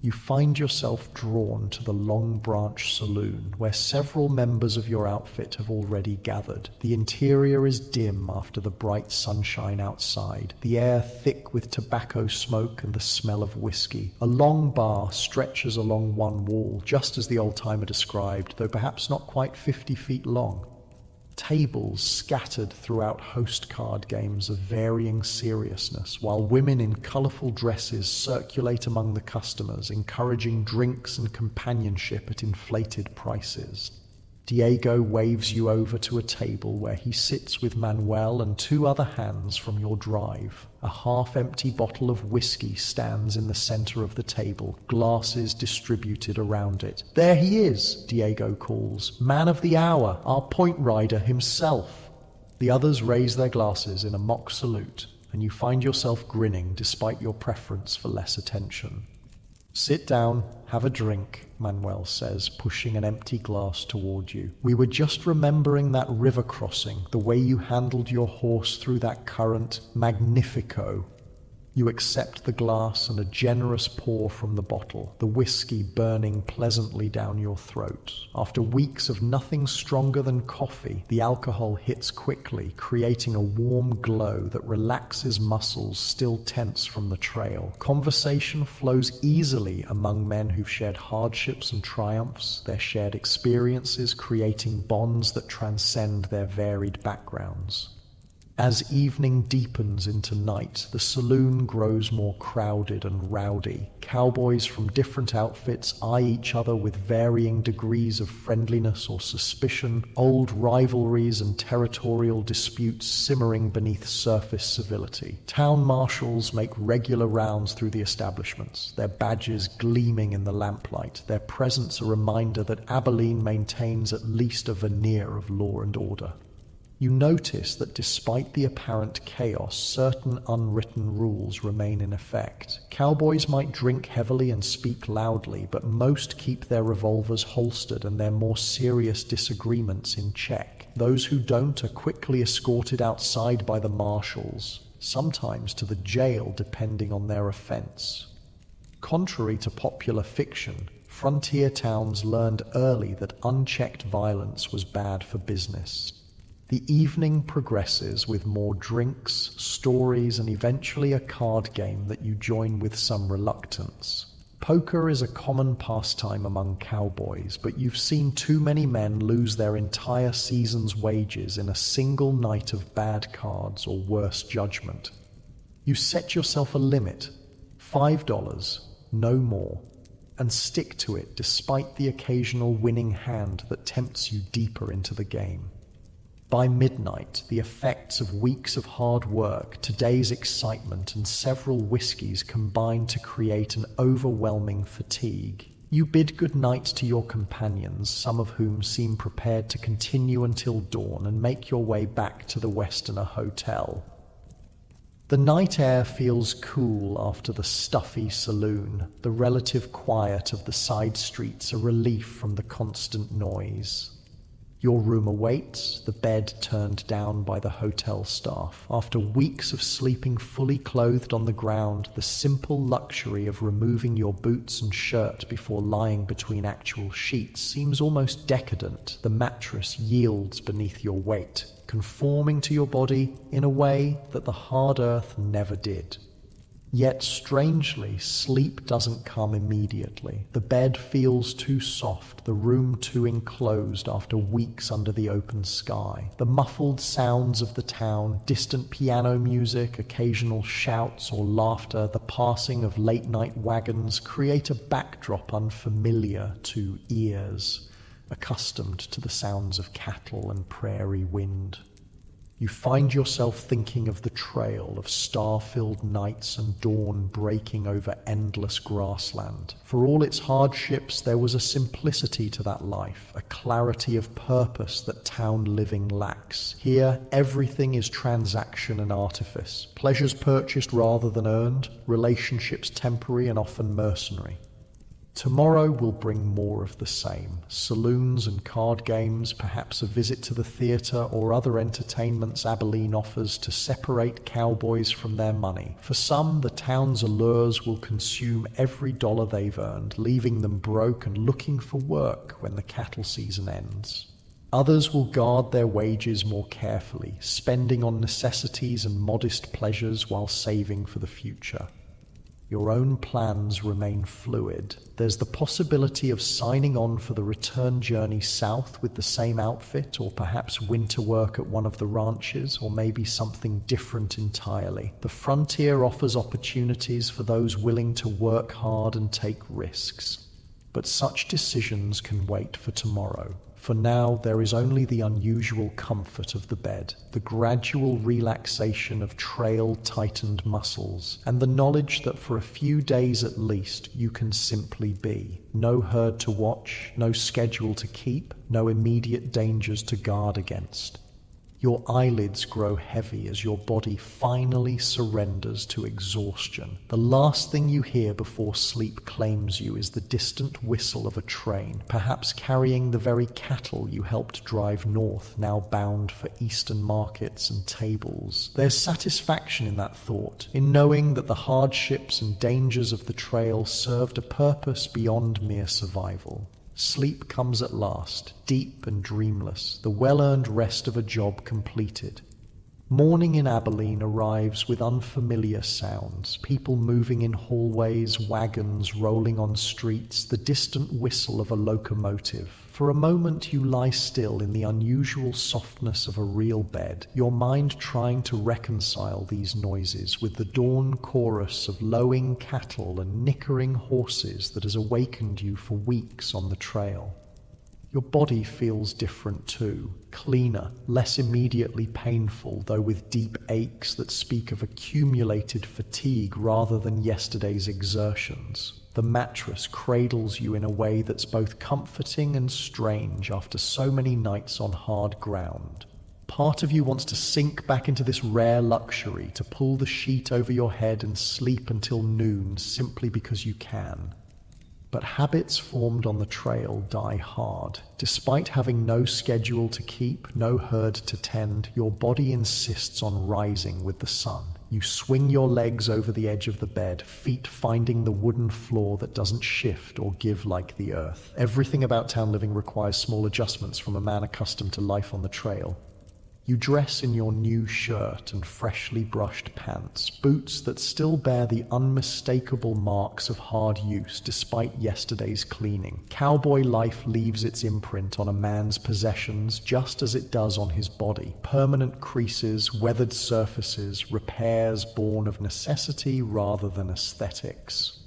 You find yourself drawn to the Long Branch Saloon, where several members of your outfit have already gathered. The interior is dim after the bright sunshine outside, the air thick with tobacco smoke and the smell of whiskey. A long bar stretches along one wall, just as the old-timer described, though perhaps not quite 50 feet long. Tables scattered throughout host card games of varying seriousness, while women in colorful dresses circulate among the customers, encouraging drinks and companionship at inflated prices. Diego waves you over to a table where he sits with Manuel and two other hands from your drive. A half-empty bottle of whiskey stands in the center of the table, glasses distributed around it. "There he is," Diego calls. "Man of the hour, our point rider himself." The others raise their glasses in a mock salute, and you find yourself grinning despite your preference for less attention. "Sit down, have a drink," Manuel says, pushing an empty glass toward you. "We were just remembering that river crossing, the way you handled your horse through that current. Magnifico." You accept the glass and a generous pour from the bottle, the whiskey burning pleasantly down your throat. After weeks of nothing stronger than coffee, the alcohol hits quickly, creating a warm glow that relaxes muscles still tense from the trail. Conversation flows easily among men who've shared hardships and triumphs, their shared experiences creating bonds that transcend their varied backgrounds. As evening deepens into night, the saloon grows more crowded and rowdy. Cowboys from different outfits eye each other with varying degrees of friendliness or suspicion, old rivalries and territorial disputes simmering beneath surface civility. Town marshals make regular rounds through the establishments, their badges gleaming in the lamplight, their presence a reminder that Abilene maintains at least a veneer of law and order. You notice that despite the apparent chaos, certain unwritten rules remain in effect. Cowboys might drink heavily and speak loudly, but most keep their revolvers holstered and their more serious disagreements in check. Those who don't are quickly escorted outside by the marshals, sometimes to the jail depending on their offense. Contrary to popular fiction, frontier towns learned early that unchecked violence was bad for business. The evening progresses with more drinks, stories, and eventually a card game that you join with some reluctance. Poker is a common pastime among cowboys, but you've seen too many men lose their entire season's wages in a single night of bad cards or worse judgment. You set yourself a limit, $5, no more, and stick to it despite the occasional winning hand that tempts you deeper into the game. By midnight, the effects of weeks of hard work, today's excitement, and several whiskeys combine to create an overwhelming fatigue. You bid goodnight to your companions, some of whom seem prepared to continue until dawn, and make your way back to the Westerner Hotel. The night air feels cool after the stuffy saloon, the relative quiet of the side streets a relief from the constant noise. Your room awaits, the bed turned down by the hotel staff. After weeks of sleeping fully clothed on the ground, the simple luxury of removing your boots and shirt before lying between actual sheets seems almost decadent. The mattress yields beneath your weight, conforming to your body in a way that the hard earth never did. Yet strangely, sleep doesn't come immediately. The bed feels too soft, the room too enclosed after weeks under the open sky. The muffled sounds of the town, distant piano music, occasional shouts or laughter, the passing of late-night wagons create a backdrop unfamiliar to ears, accustomed to the sounds of cattle and prairie wind. You find yourself thinking of the trail, of star-filled nights and dawn breaking over endless grassland. For all its hardships, there was a simplicity to that life, a clarity of purpose that town living lacks. Here, everything is transaction and artifice, pleasures purchased rather than earned, relationships temporary and often mercenary. Tomorrow will bring more of the same. Saloons and card games, perhaps a visit to the theatre or other entertainments Abilene offers to separate cowboys from their money. For some, the town's allures will consume every dollar they've earned, leaving them broke and looking for work when the cattle season ends. Others will guard their wages more carefully, spending on necessities and modest pleasures while saving for the future. Your own plans remain fluid. There's the possibility of signing on for the return journey south with the same outfit, or perhaps winter work at one of the ranches, or maybe something different entirely. The frontier offers opportunities for those willing to work hard and take risks. But such decisions can wait for tomorrow. For now, there is only the unusual comfort of the bed, the gradual relaxation of trail-tightened muscles, and the knowledge that for a few days at least you can simply be. No herd to watch, no schedule to keep, no immediate dangers to guard against. Your eyelids grow heavy as your body finally surrenders to exhaustion. The last thing you hear before sleep claims you is the distant whistle of a train, perhaps carrying the very cattle you helped drive north, now bound for eastern markets and tables. There's satisfaction in that thought, in knowing that the hardships and dangers of the trail served a purpose beyond mere survival. Sleep comes at last, deep and dreamless, the well-earned rest of a job completed. Morning in Abilene arrives with unfamiliar sounds, people moving in hallways, wagons rolling on streets, the distant whistle of a locomotive. For a moment you lie still in the unusual softness of a real bed, your mind trying to reconcile these noises with the dawn chorus of lowing cattle and nickering horses that has awakened you for weeks on the trail. Your body feels different too, cleaner, less immediately painful, though with deep aches that speak of accumulated fatigue rather than yesterday's exertions. The mattress cradles you in a way that's both comforting and strange after so many nights on hard ground. Part of you wants to sink back into this rare luxury, to pull the sheet over your head and sleep until noon simply because you can. But habits formed on the trail die hard. Despite having no schedule to keep, no herd to tend, your body insists on rising with the sun. You swing your legs over the edge of the bed, feet finding the wooden floor that doesn't shift or give like the earth. Everything about town living requires small adjustments from a man accustomed to life on the trail. You dress in your new shirt and freshly brushed pants, boots that still bear the unmistakable marks of hard use despite yesterday's cleaning. Cowboy life leaves its imprint on a man's possessions just as it does on his body. Permanent creases, weathered surfaces, repairs born of necessity rather than aesthetics.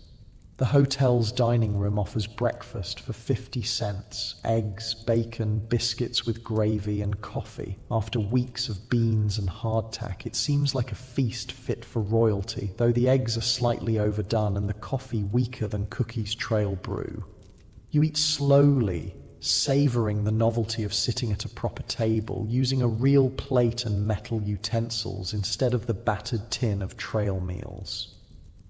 The hotel's dining room offers breakfast for 50 cents, eggs, bacon, biscuits with gravy and coffee. After weeks of beans and hardtack, it seems like a feast fit for royalty, though the eggs are slightly overdone and the coffee weaker than Cookie's trail brew. You eat slowly, savoring the novelty of sitting at a proper table, using a real plate and metal utensils instead of the battered tin of trail meals.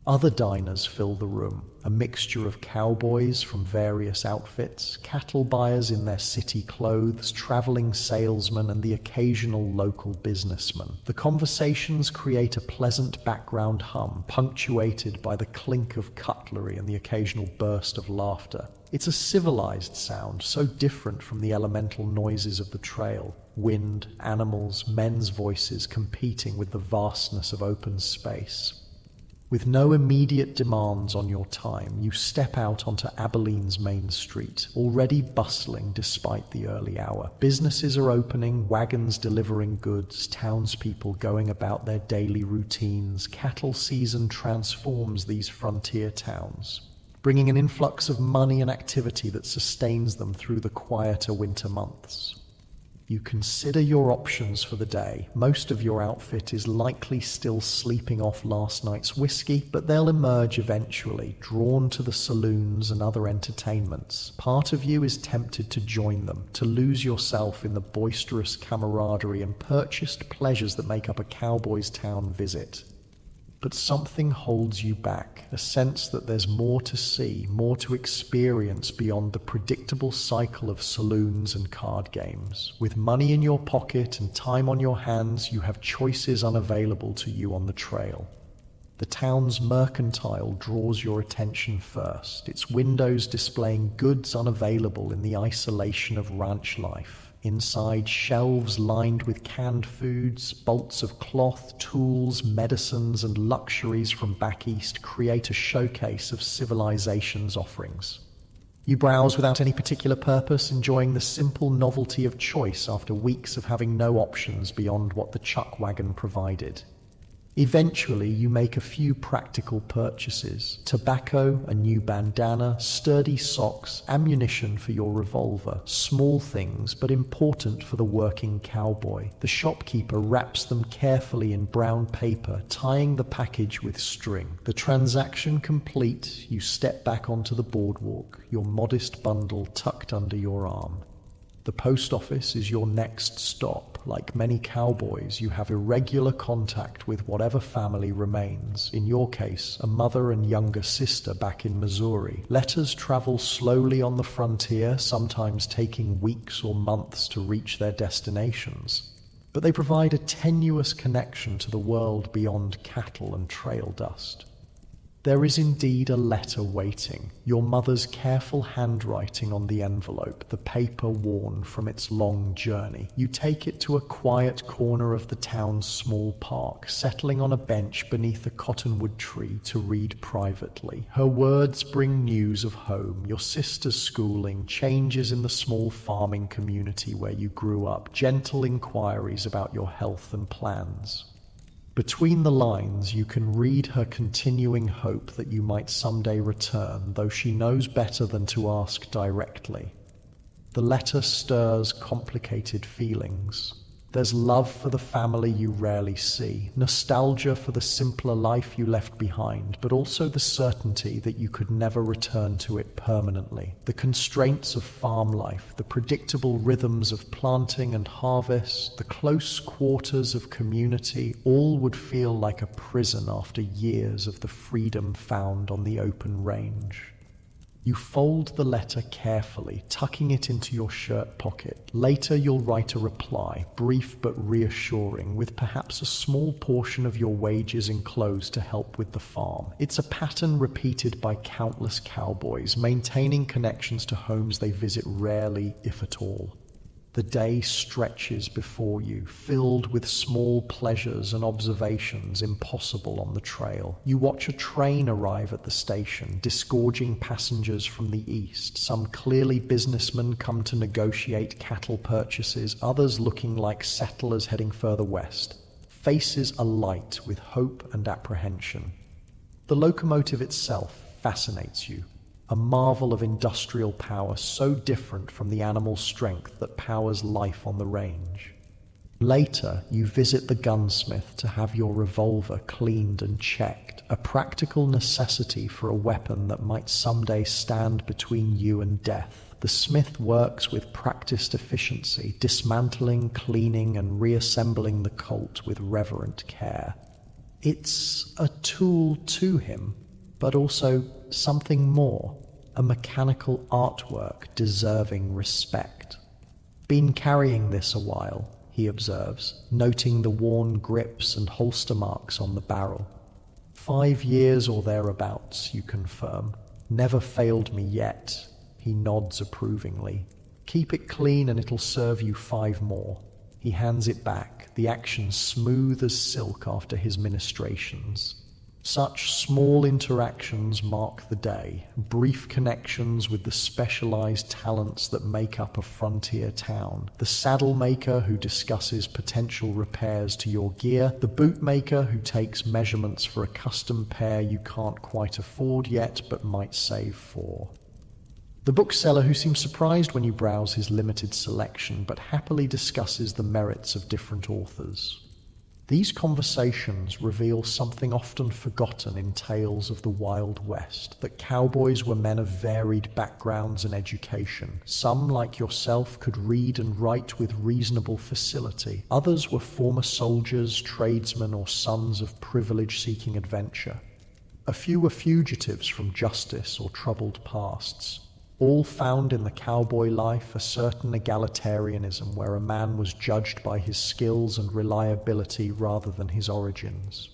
Other diners fill the room, a mixture of cowboys from various outfits, cattle buyers in their city clothes, traveling salesmen, and the occasional local businessman. The conversations create a pleasant background hum, punctuated by the clink of cutlery and the occasional burst of laughter. It's a civilized sound, so different from the elemental noises of the trail. Wind, animals, men's voices competing with the vastness of open space. With no immediate demands on your time, you step out onto Abilene's main street, already bustling despite the early hour. Businesses are opening, wagons delivering goods, townspeople going about their daily routines. Cattle season transforms these frontier towns, bringing an influx of money and activity that sustains them through the quieter winter months. You consider your options for the day. Most of your outfit is likely still sleeping off last night's whiskey, but they'll emerge eventually, drawn to the saloons and other entertainments. Part of you is tempted to join them, to lose yourself in the boisterous camaraderie and purchased pleasures that make up a cowboy's town visit. But something holds you back, a sense that there's more to see, more to experience beyond the predictable cycle of saloons and card games. With money in your pocket and time on your hands, you have choices unavailable to you on the trail. The town's mercantile draws your attention first, its windows displaying goods unavailable in the isolation of ranch life. Inside, shelves lined with canned foods, bolts of cloth, tools, medicines, and luxuries from back east create a showcase of civilization's offerings. You browse without any particular purpose, enjoying the simple novelty of choice after weeks of having no options beyond what the chuck wagon provided. Eventually, you make a few practical purchases: tobacco, a new bandana, sturdy socks, ammunition for your revolver. Small things, but important for the working cowboy. The shopkeeper wraps them carefully in brown paper, tying the package with string. The transaction complete, you step back onto the boardwalk, your modest bundle tucked under your arm. The post office is your next stop. Like many cowboys, you have irregular contact with whatever family remains. In your case, a mother and younger sister back in Missouri. Letters travel slowly on the frontier, sometimes taking weeks or months to reach their destinations. But they provide a tenuous connection to the world beyond cattle and trail dust. There is indeed a letter waiting, your mother's careful handwriting on the envelope, the paper worn from its long journey. You take it to a quiet corner of the town's small park, settling on a bench beneath a cottonwood tree to read privately. Her words bring news of home, your sister's schooling, changes in the small farming community where you grew up, gentle inquiries about your health and plans. Between the lines, you can read her continuing hope that you might someday return, though she knows better than to ask directly. The letter stirs complicated feelings. There's love for the family you rarely see, nostalgia for the simpler life you left behind, but also the certainty that you could never return to it permanently. The constraints of farm life, the predictable rhythms of planting and harvest, the close quarters of community, all would feel like a prison after years of the freedom found on the open range. You fold the letter carefully, tucking it into your shirt pocket. Later you'll write a reply, brief but reassuring, with perhaps a small portion of your wages enclosed to help with the farm. It's a pattern repeated by countless cowboys, maintaining connections to homes they visit rarely, if at all. The day stretches before you, filled with small pleasures and observations impossible on the trail. You watch a train arrive at the station, disgorging passengers from the east. Some clearly businessmen come to negotiate cattle purchases, others looking like settlers heading further west. Faces alight with hope and apprehension. The locomotive itself fascinates you. A marvel of industrial power so different from the animal strength that powers life on the range. Later, you visit the gunsmith to have your revolver cleaned and checked, a practical necessity for a weapon that might someday stand between you and death. The smith works with practiced efficiency, dismantling, cleaning, and reassembling the Colt with reverent care. It's a tool to him, but also something more, a mechanical artwork deserving respect. Been carrying this a while, he observes, noting the worn grips and holster marks on the barrel. 5 years or thereabouts, you confirm. Never failed me yet. He nods approvingly. Keep it clean and it'll serve you 5 more. He hands it back, the action smooth as silk after his ministrations. Such small interactions mark the day, brief connections with the specialized talents that make up a frontier town. The saddle maker who discusses potential repairs to your gear, the boot maker who takes measurements for a custom pair you can't quite afford yet but might save for. The bookseller who seems surprised when you browse his limited selection but happily discusses the merits of different authors. These conversations reveal something often forgotten in tales of the Wild West, that cowboys were men of varied backgrounds and education. Some, like yourself, could read and write with reasonable facility. Others were former soldiers, tradesmen, or sons of privilege-seeking adventure. A few were fugitives from justice or troubled pasts. All found in the cowboy life a certain egalitarianism where a man was judged by his skills and reliability rather than his origins.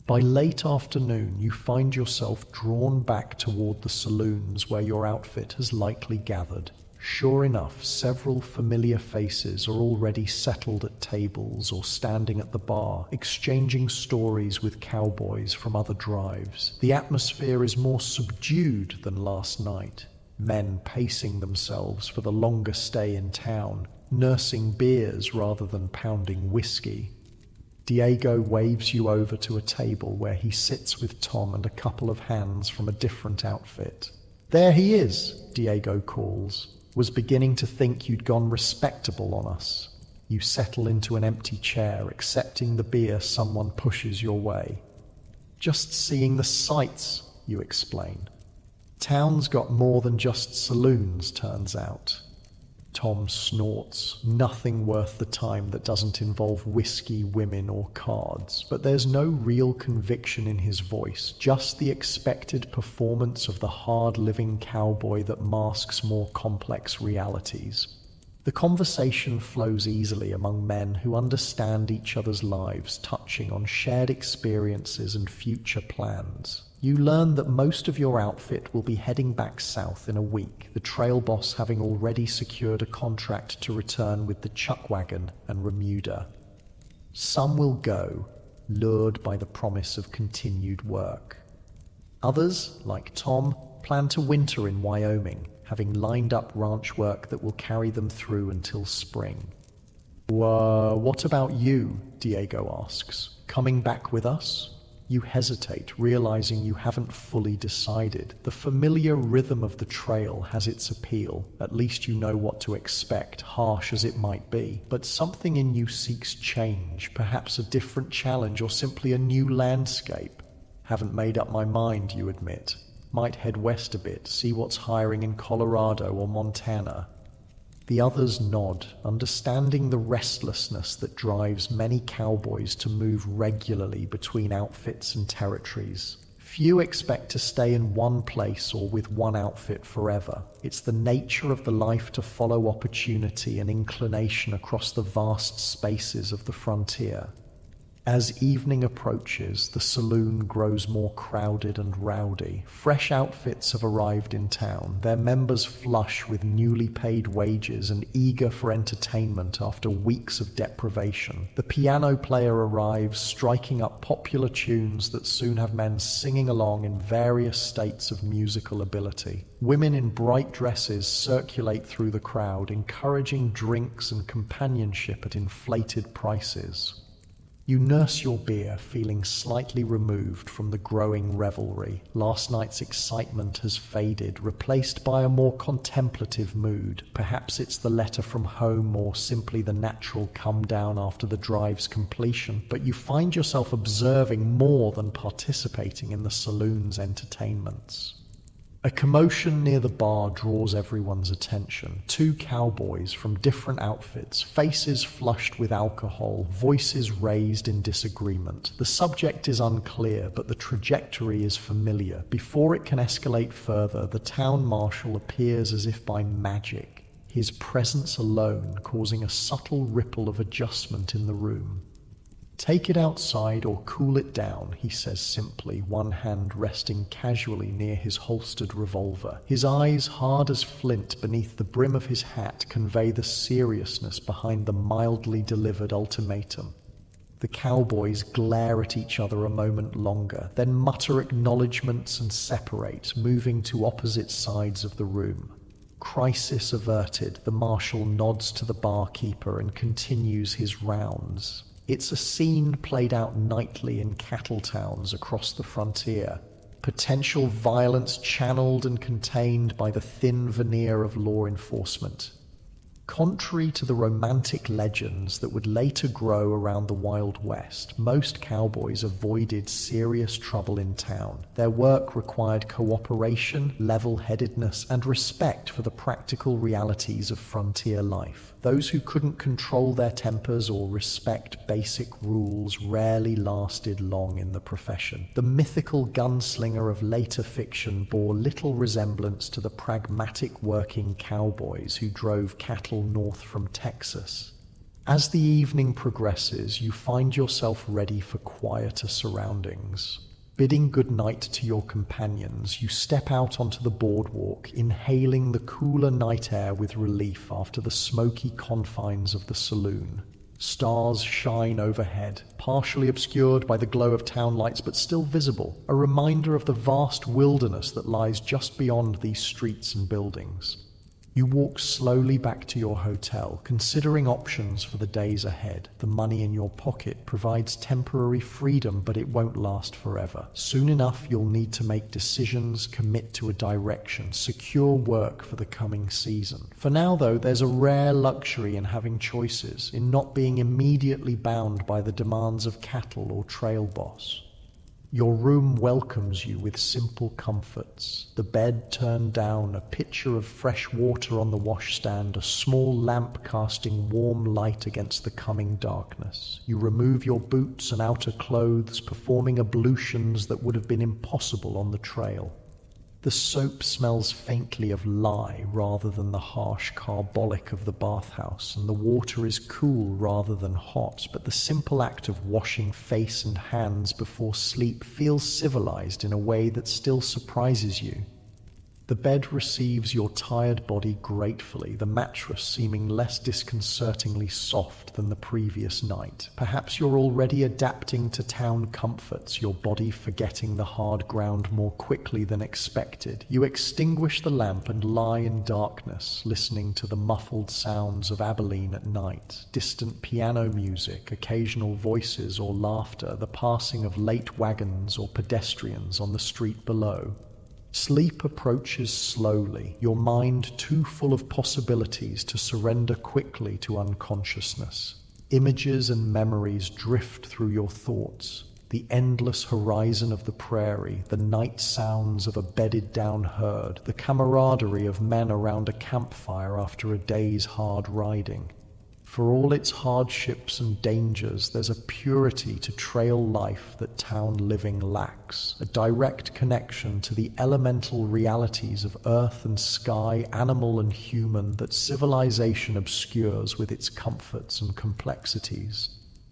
By late afternoon, you find yourself drawn back toward the saloons where your outfit has likely gathered. Sure enough, several familiar faces are already settled at tables or standing at the bar, exchanging stories with cowboys from other drives. The atmosphere is more subdued than last night. Men pacing themselves for the longer stay in town, nursing beers rather than pounding whiskey. Diego waves you over to a table where he sits with Tom and a couple of hands from a different outfit. "There he is," Diego calls. "Was beginning to think you'd gone respectable on us." You settle into an empty chair, accepting the beer someone pushes your way. "Just seeing the sights," you explain. "Town's got more than just saloons, turns out." Tom snorts. Nothing worth the time that doesn't involve whiskey, women, or cards. But there's no real conviction in his voice, just the expected performance of the hard-living cowboy that masks more complex realities. The conversation flows easily among men who understand each other's lives, touching on shared experiences and future plans. You learn that most of your outfit will be heading back south in a week, the trail boss having already secured a contract to return with the chuck wagon and remuda. Some will go, lured by the promise of continued work. Others, like Tom, plan to winter in Wyoming, having lined up ranch work that will carry them through until spring. What about you?" Diego asks. "Coming back with us?" You hesitate, realizing you haven't fully decided. The familiar rhythm of the trail has its appeal. At least you know what to expect, harsh as it might be. But something in you seeks change, perhaps a different challenge or simply a new landscape. "Haven't made up my mind," you admit. "Might head west a bit, see what's hiring in Colorado or Montana." The others nod, understanding the restlessness that drives many cowboys to move regularly between outfits and territories. Few expect to stay in one place or with one outfit forever. It's the nature of the life to follow opportunity and inclination across the vast spaces of the frontier. As evening approaches, the saloon grows more crowded and rowdy. Fresh outfits have arrived in town, their members flush with newly paid wages and eager for entertainment after weeks of deprivation. The piano player arrives, striking up popular tunes that soon have men singing along in various states of musical ability. Women in bright dresses circulate through the crowd, encouraging drinks and companionship at inflated prices. You nurse your beer, feeling slightly removed from the growing revelry. Last night's excitement has faded, replaced by a more contemplative mood. Perhaps it's the letter from home or simply the natural come down after the drive's completion, but you find yourself observing more than participating in the saloon's entertainments. A commotion near the bar draws everyone's attention. Two cowboys from different outfits, faces flushed with alcohol, voices raised in disagreement. The subject is unclear, but the trajectory is familiar. Before it can escalate further, the town marshal appears as if by magic, his presence alone causing a subtle ripple of adjustment in the room. "Take it outside or cool it down," he says simply, one hand resting casually near his holstered revolver. His eyes, hard as flint beneath the brim of his hat, convey the seriousness behind the mildly delivered ultimatum. The cowboys glare at each other a moment longer, then mutter acknowledgments and separate, moving to opposite sides of the room. Crisis averted, the marshal nods to the barkeeper and continues his rounds. It's a scene played out nightly in cattle towns across the frontier. Potential violence channeled and contained by the thin veneer of law enforcement. Contrary to the romantic legends that would later grow around the Wild West, most cowboys avoided serious trouble in town. Their work required cooperation, level-headedness, and respect for the practical realities of frontier life. Those who couldn't control their tempers or respect basic rules rarely lasted long in the profession. The mythical gunslinger of later fiction bore little resemblance to the pragmatic working cowboys who drove cattle north from Texas. As the evening progresses, you find yourself ready for quieter surroundings. Bidding goodnight to your companions, you step out onto the boardwalk, inhaling the cooler night air with relief after the smoky confines of the saloon. Stars shine overhead, partially obscured by the glow of town lights but still visible, a reminder of the vast wilderness that lies just beyond these streets and buildings. You walk slowly back to your hotel, considering options for the days ahead. The money in your pocket provides temporary freedom, but it won't last forever. Soon enough, you'll need to make decisions, commit to a direction, secure work for the coming season. For now, though, there's a rare luxury in having choices, in not being immediately bound by the demands of cattle or trail boss. Your room welcomes you with simple comforts. The bed turned down, a pitcher of fresh water on the washstand, a small lamp casting warm light against the coming darkness. You remove your boots and outer clothes, performing ablutions that would have been impossible on the trail. The soap smells faintly of lye rather than the harsh carbolic of the bathhouse, and the water is cool rather than hot, but the simple act of washing face and hands before sleep feels civilized in a way that still surprises you. The bed receives your tired body gratefully, the mattress seeming less disconcertingly soft than the previous night. Perhaps you're already adapting to town comforts, your body forgetting the hard ground more quickly than expected. You extinguish the lamp and lie in darkness, listening to the muffled sounds of Abilene at night, distant piano music, occasional voices or laughter, the passing of late wagons or pedestrians on the street below. Sleep approaches slowly, your mind too full of possibilities to surrender quickly to unconsciousness. Images and memories drift through your thoughts. The endless horizon of the prairie, the night sounds of a bedded-down herd, the camaraderie of men around a campfire after a day's hard riding. For all its hardships and dangers, there's a purity to trail life that town living lacks, a direct connection to the elemental realities of earth and sky, animal and human, that civilization obscures with its comforts and complexities.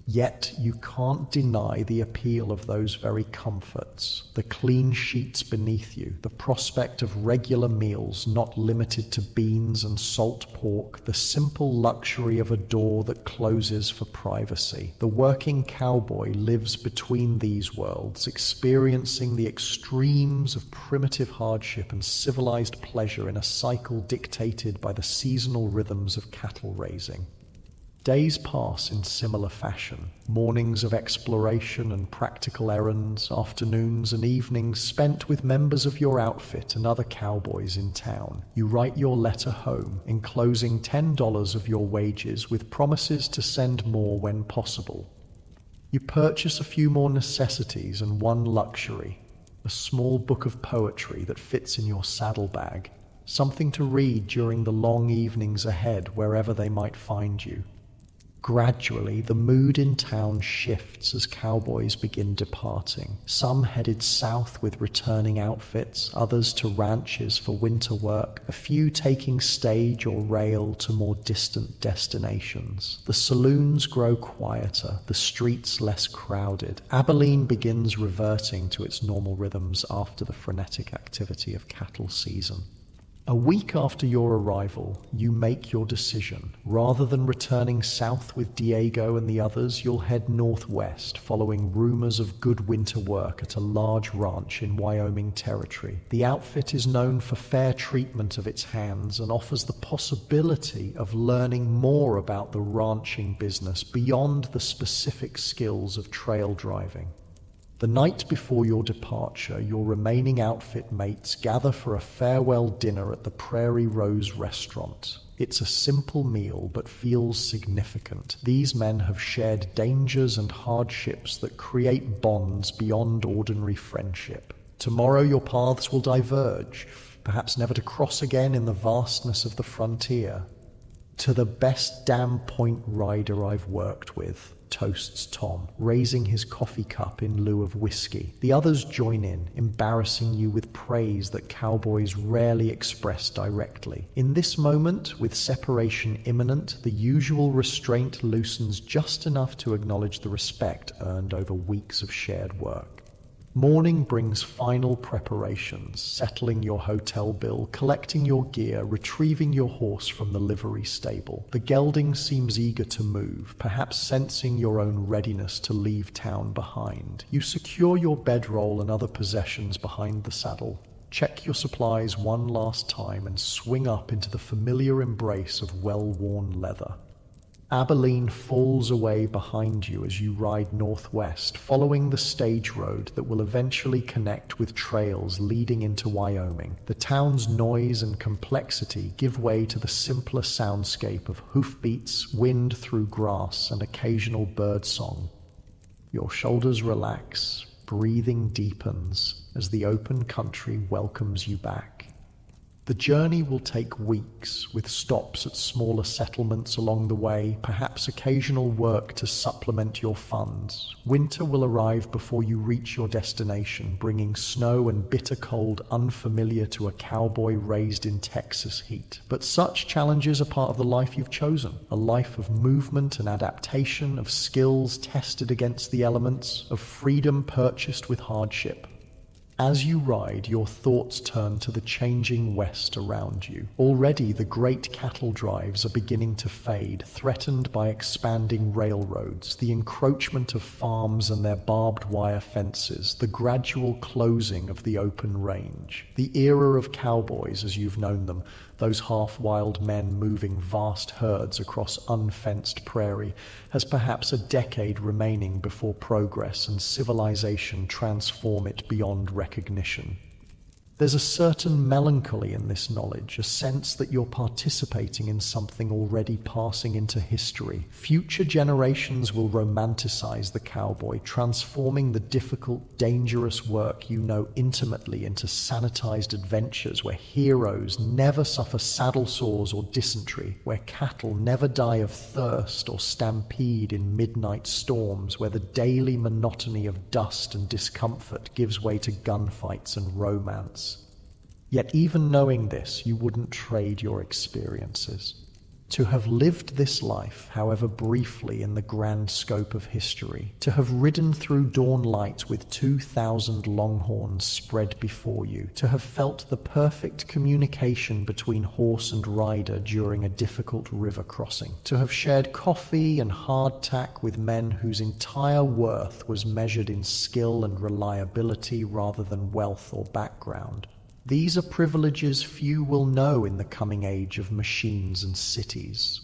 Yet you can't deny the appeal of those very comforts. The clean sheets beneath you, the prospect of regular meals not limited to beans and salt pork, the simple luxury of a door that closes for privacy. The working cowboy lives between these worlds, experiencing the extremes of primitive hardship and civilized pleasure in a cycle dictated by the seasonal rhythms of cattle raising. Days pass in similar fashion. Mornings of exploration and practical errands, afternoons and evenings spent with members of your outfit and other cowboys in town. You write your letter home, enclosing $10 of your wages with promises to send more when possible. You purchase a few more necessities and one luxury, a small book of poetry that fits in your saddlebag, something to read during the long evenings ahead wherever they might find you. Gradually, the mood in town shifts as cowboys begin departing. Some headed south with returning outfits, others to ranches for winter work, a few taking stage or rail to more distant destinations. The saloons grow quieter, the streets less crowded. Abilene begins reverting to its normal rhythms after the frenetic activity of cattle season. A week after your arrival, you make your decision. Rather than returning south with Diego and the others, you'll head northwest, following rumors of good winter work at a large ranch in Wyoming territory. The outfit is known for fair treatment of its hands and offers the possibility of learning more about the ranching business beyond the specific skills of trail driving. The night before your departure, your remaining outfit mates gather for a farewell dinner at the Prairie Rose restaurant. It's a simple meal, but feels significant. These men have shared dangers and hardships that create bonds beyond ordinary friendship. Tomorrow your paths will diverge, perhaps never to cross again in the vastness of the frontier. To the best damn point rider I've worked with, toasts Tom, raising his coffee cup in lieu of whiskey. The others join in, embarrassing you with praise that cowboys rarely express directly. In this moment, with separation imminent, the usual restraint loosens just enough to acknowledge the respect earned over weeks of shared work. Morning brings final preparations, settling your hotel bill, collecting your gear, retrieving your horse from the livery stable. The gelding seems eager to move, perhaps sensing your own readiness to leave town behind. You secure your bedroll and other possessions behind the saddle, check your supplies one last time, and swing up into the familiar embrace of well-worn leather. Abilene falls away behind you as you ride northwest, following the stage road that will eventually connect with trails leading into Wyoming. The town's noise and complexity give way to the simpler soundscape of hoofbeats, wind through grass, and occasional birdsong. Your shoulders relax, breathing deepens as the open country welcomes you back. The journey will take weeks, with stops at smaller settlements along the way, perhaps occasional work to supplement your funds. Winter will arrive before you reach your destination, bringing snow and bitter cold unfamiliar to a cowboy raised in Texas heat. But such challenges are part of the life you've chosen, a life of movement and adaptation, of skills tested against the elements, of freedom purchased with hardship. As you ride, your thoughts turn to the changing west around you. Already the great cattle drives are beginning to fade, threatened by expanding railroads, the encroachment of farms and their barbed wire fences, the gradual closing of the open range. The era of cowboys, as you've known them, those half-wild men moving vast herds across unfenced prairie, has perhaps a decade remaining before progress and civilization transform it beyond recognition. There's a certain melancholy in this knowledge, a sense that you're participating in something already passing into history. Future generations will romanticize the cowboy, transforming the difficult, dangerous work you know intimately into sanitized adventures where heroes never suffer saddle sores or dysentery, where cattle never die of thirst or stampede in midnight storms, where the daily monotony of dust and discomfort gives way to gunfights and romance. Yet even knowing this, you wouldn't trade your experiences. To have lived this life, however briefly in the grand scope of history, to have ridden through dawn light with 2,000 longhorns spread before you, to have felt the perfect communication between horse and rider during a difficult river crossing, to have shared coffee and hardtack with men whose entire worth was measured in skill and reliability rather than wealth or background. These are privileges few will know in the coming age of machines and cities.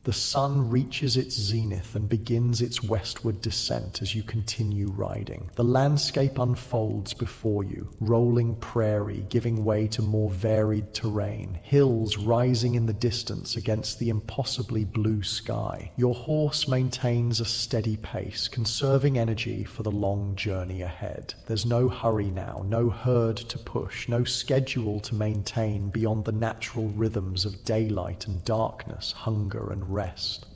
The sun reaches its zenith and begins its westward descent as you continue riding. The landscape unfolds before you, rolling prairie giving way to more varied terrain, hills rising in the distance against the impossibly blue sky. Your horse maintains a steady pace, conserving energy for the long journey ahead. There's no hurry now, no herd to push, no schedule to maintain beyond the natural rhythms of daylight and darkness, hunger and rest.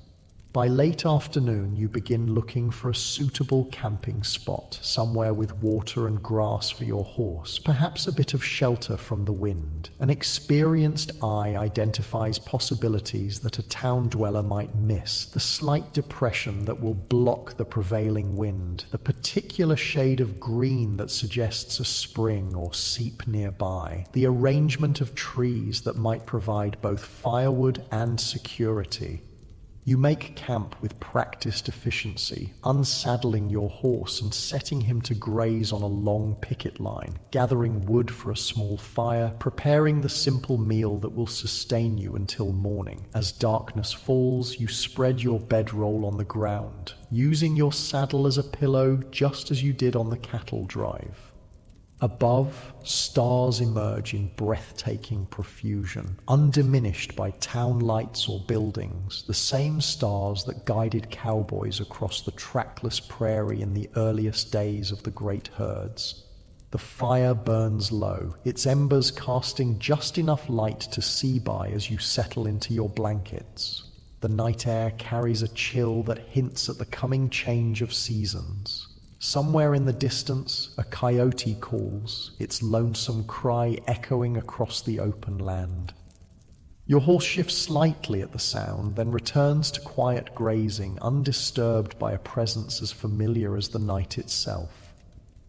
By late afternoon, you begin looking for a suitable camping spot, somewhere with water and grass for your horse, perhaps a bit of shelter from the wind. An experienced eye identifies possibilities that a town dweller might miss: the slight depression that will block the prevailing wind, the particular shade of green that suggests a spring or seep nearby, the arrangement of trees that might provide both firewood and security. You make camp with practiced efficiency, unsaddling your horse and setting him to graze on a long picket line, gathering wood for a small fire, preparing the simple meal that will sustain you until morning. As darkness falls, you spread your bedroll on the ground, using your saddle as a pillow just as you did on the cattle drive. Above, stars emerge in breathtaking profusion, undiminished by town lights or buildings, the same stars that guided cowboys across the trackless prairie in the earliest days of the great herds. The fire burns low, its embers casting just enough light to see by as you settle into your blankets. The night air carries a chill that hints at the coming change of seasons. Somewhere in the distance, a coyote calls, its lonesome cry echoing across the open land. Your horse shifts slightly at the sound, then returns to quiet grazing, undisturbed by a presence as familiar as the night itself.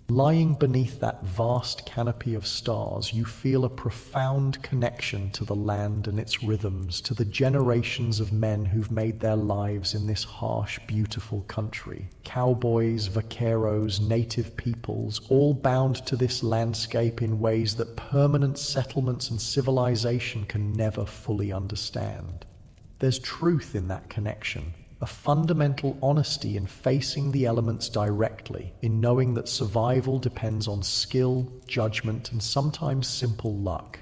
Lying beneath that vast canopy of stars, you feel a profound connection to the land and its rhythms, to the generations of men who've made their lives in this harsh, beautiful country. Cowboys, vaqueros, native peoples, all bound to this landscape in ways that permanent settlements and civilization can never fully understand. There's truth in that connection. A fundamental honesty in facing the elements directly, in knowing that survival depends on skill, judgment, and sometimes simple luck.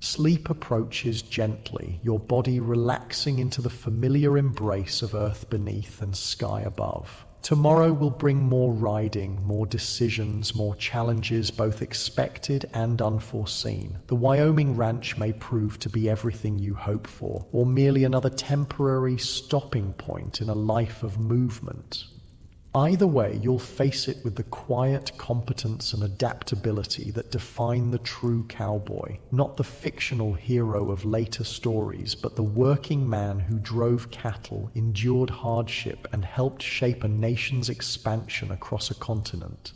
Sleep approaches gently, your body relaxing into the familiar embrace of earth beneath and sky above. Tomorrow will bring more riding, more decisions, more challenges, both expected and unforeseen. The Wyoming ranch may prove to be everything you hope for, or merely another temporary stopping point in a life of movement. Either way, you'll face it with the quiet competence and adaptability that define the true cowboy, not the fictional hero of later stories, but the working man who drove cattle, endured hardship, and helped shape a nation's expansion across a continent.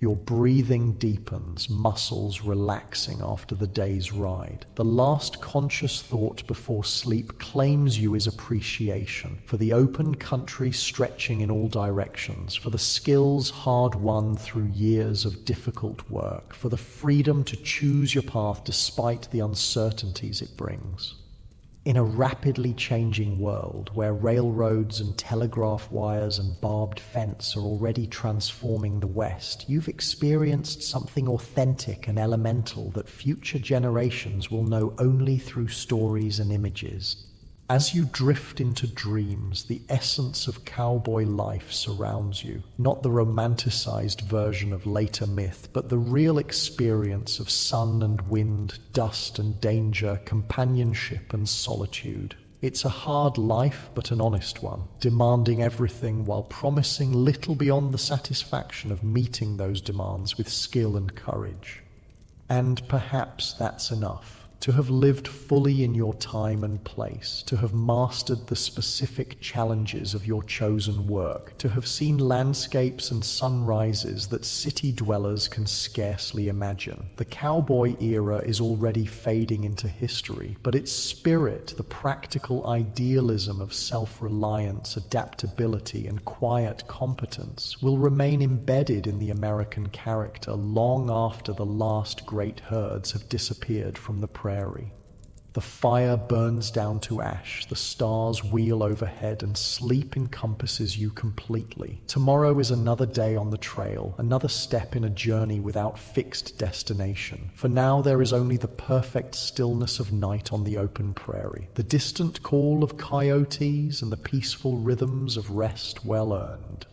Your breathing deepens, muscles relaxing after the day's ride. The last conscious thought before sleep claims you as appreciation for the open country stretching in all directions, for the skills hard-won through years of difficult work, for the freedom to choose your path despite the uncertainties it brings. In a rapidly changing world where railroads and telegraph wires and barbed fence are already transforming the West, you've experienced something authentic and elemental that future generations will know only through stories and images. As you drift into dreams, the essence of cowboy life surrounds you, not the romanticized version of later myth, but the real experience of sun and wind, dust and danger, companionship and solitude. It's a hard life, but an honest one, demanding everything while promising little beyond the satisfaction of meeting those demands with skill and courage. And perhaps that's enough. To have lived fully in your time and place, to have mastered the specific challenges of your chosen work, to have seen landscapes and sunrises that city dwellers can scarcely imagine. The cowboy era is already fading into history, but its spirit, the practical idealism of self-reliance, adaptability, and quiet competence, will remain embedded in the American character long after the last great herds have disappeared from the prairie. The The fire burns down to ash, the stars wheel overhead, and sleep encompasses you completely. Tomorrow is another day on the trail, another step in a journey without fixed destination. For now there is only the perfect stillness of night on the open prairie, the distant call of coyotes, and the peaceful rhythms of rest well earned.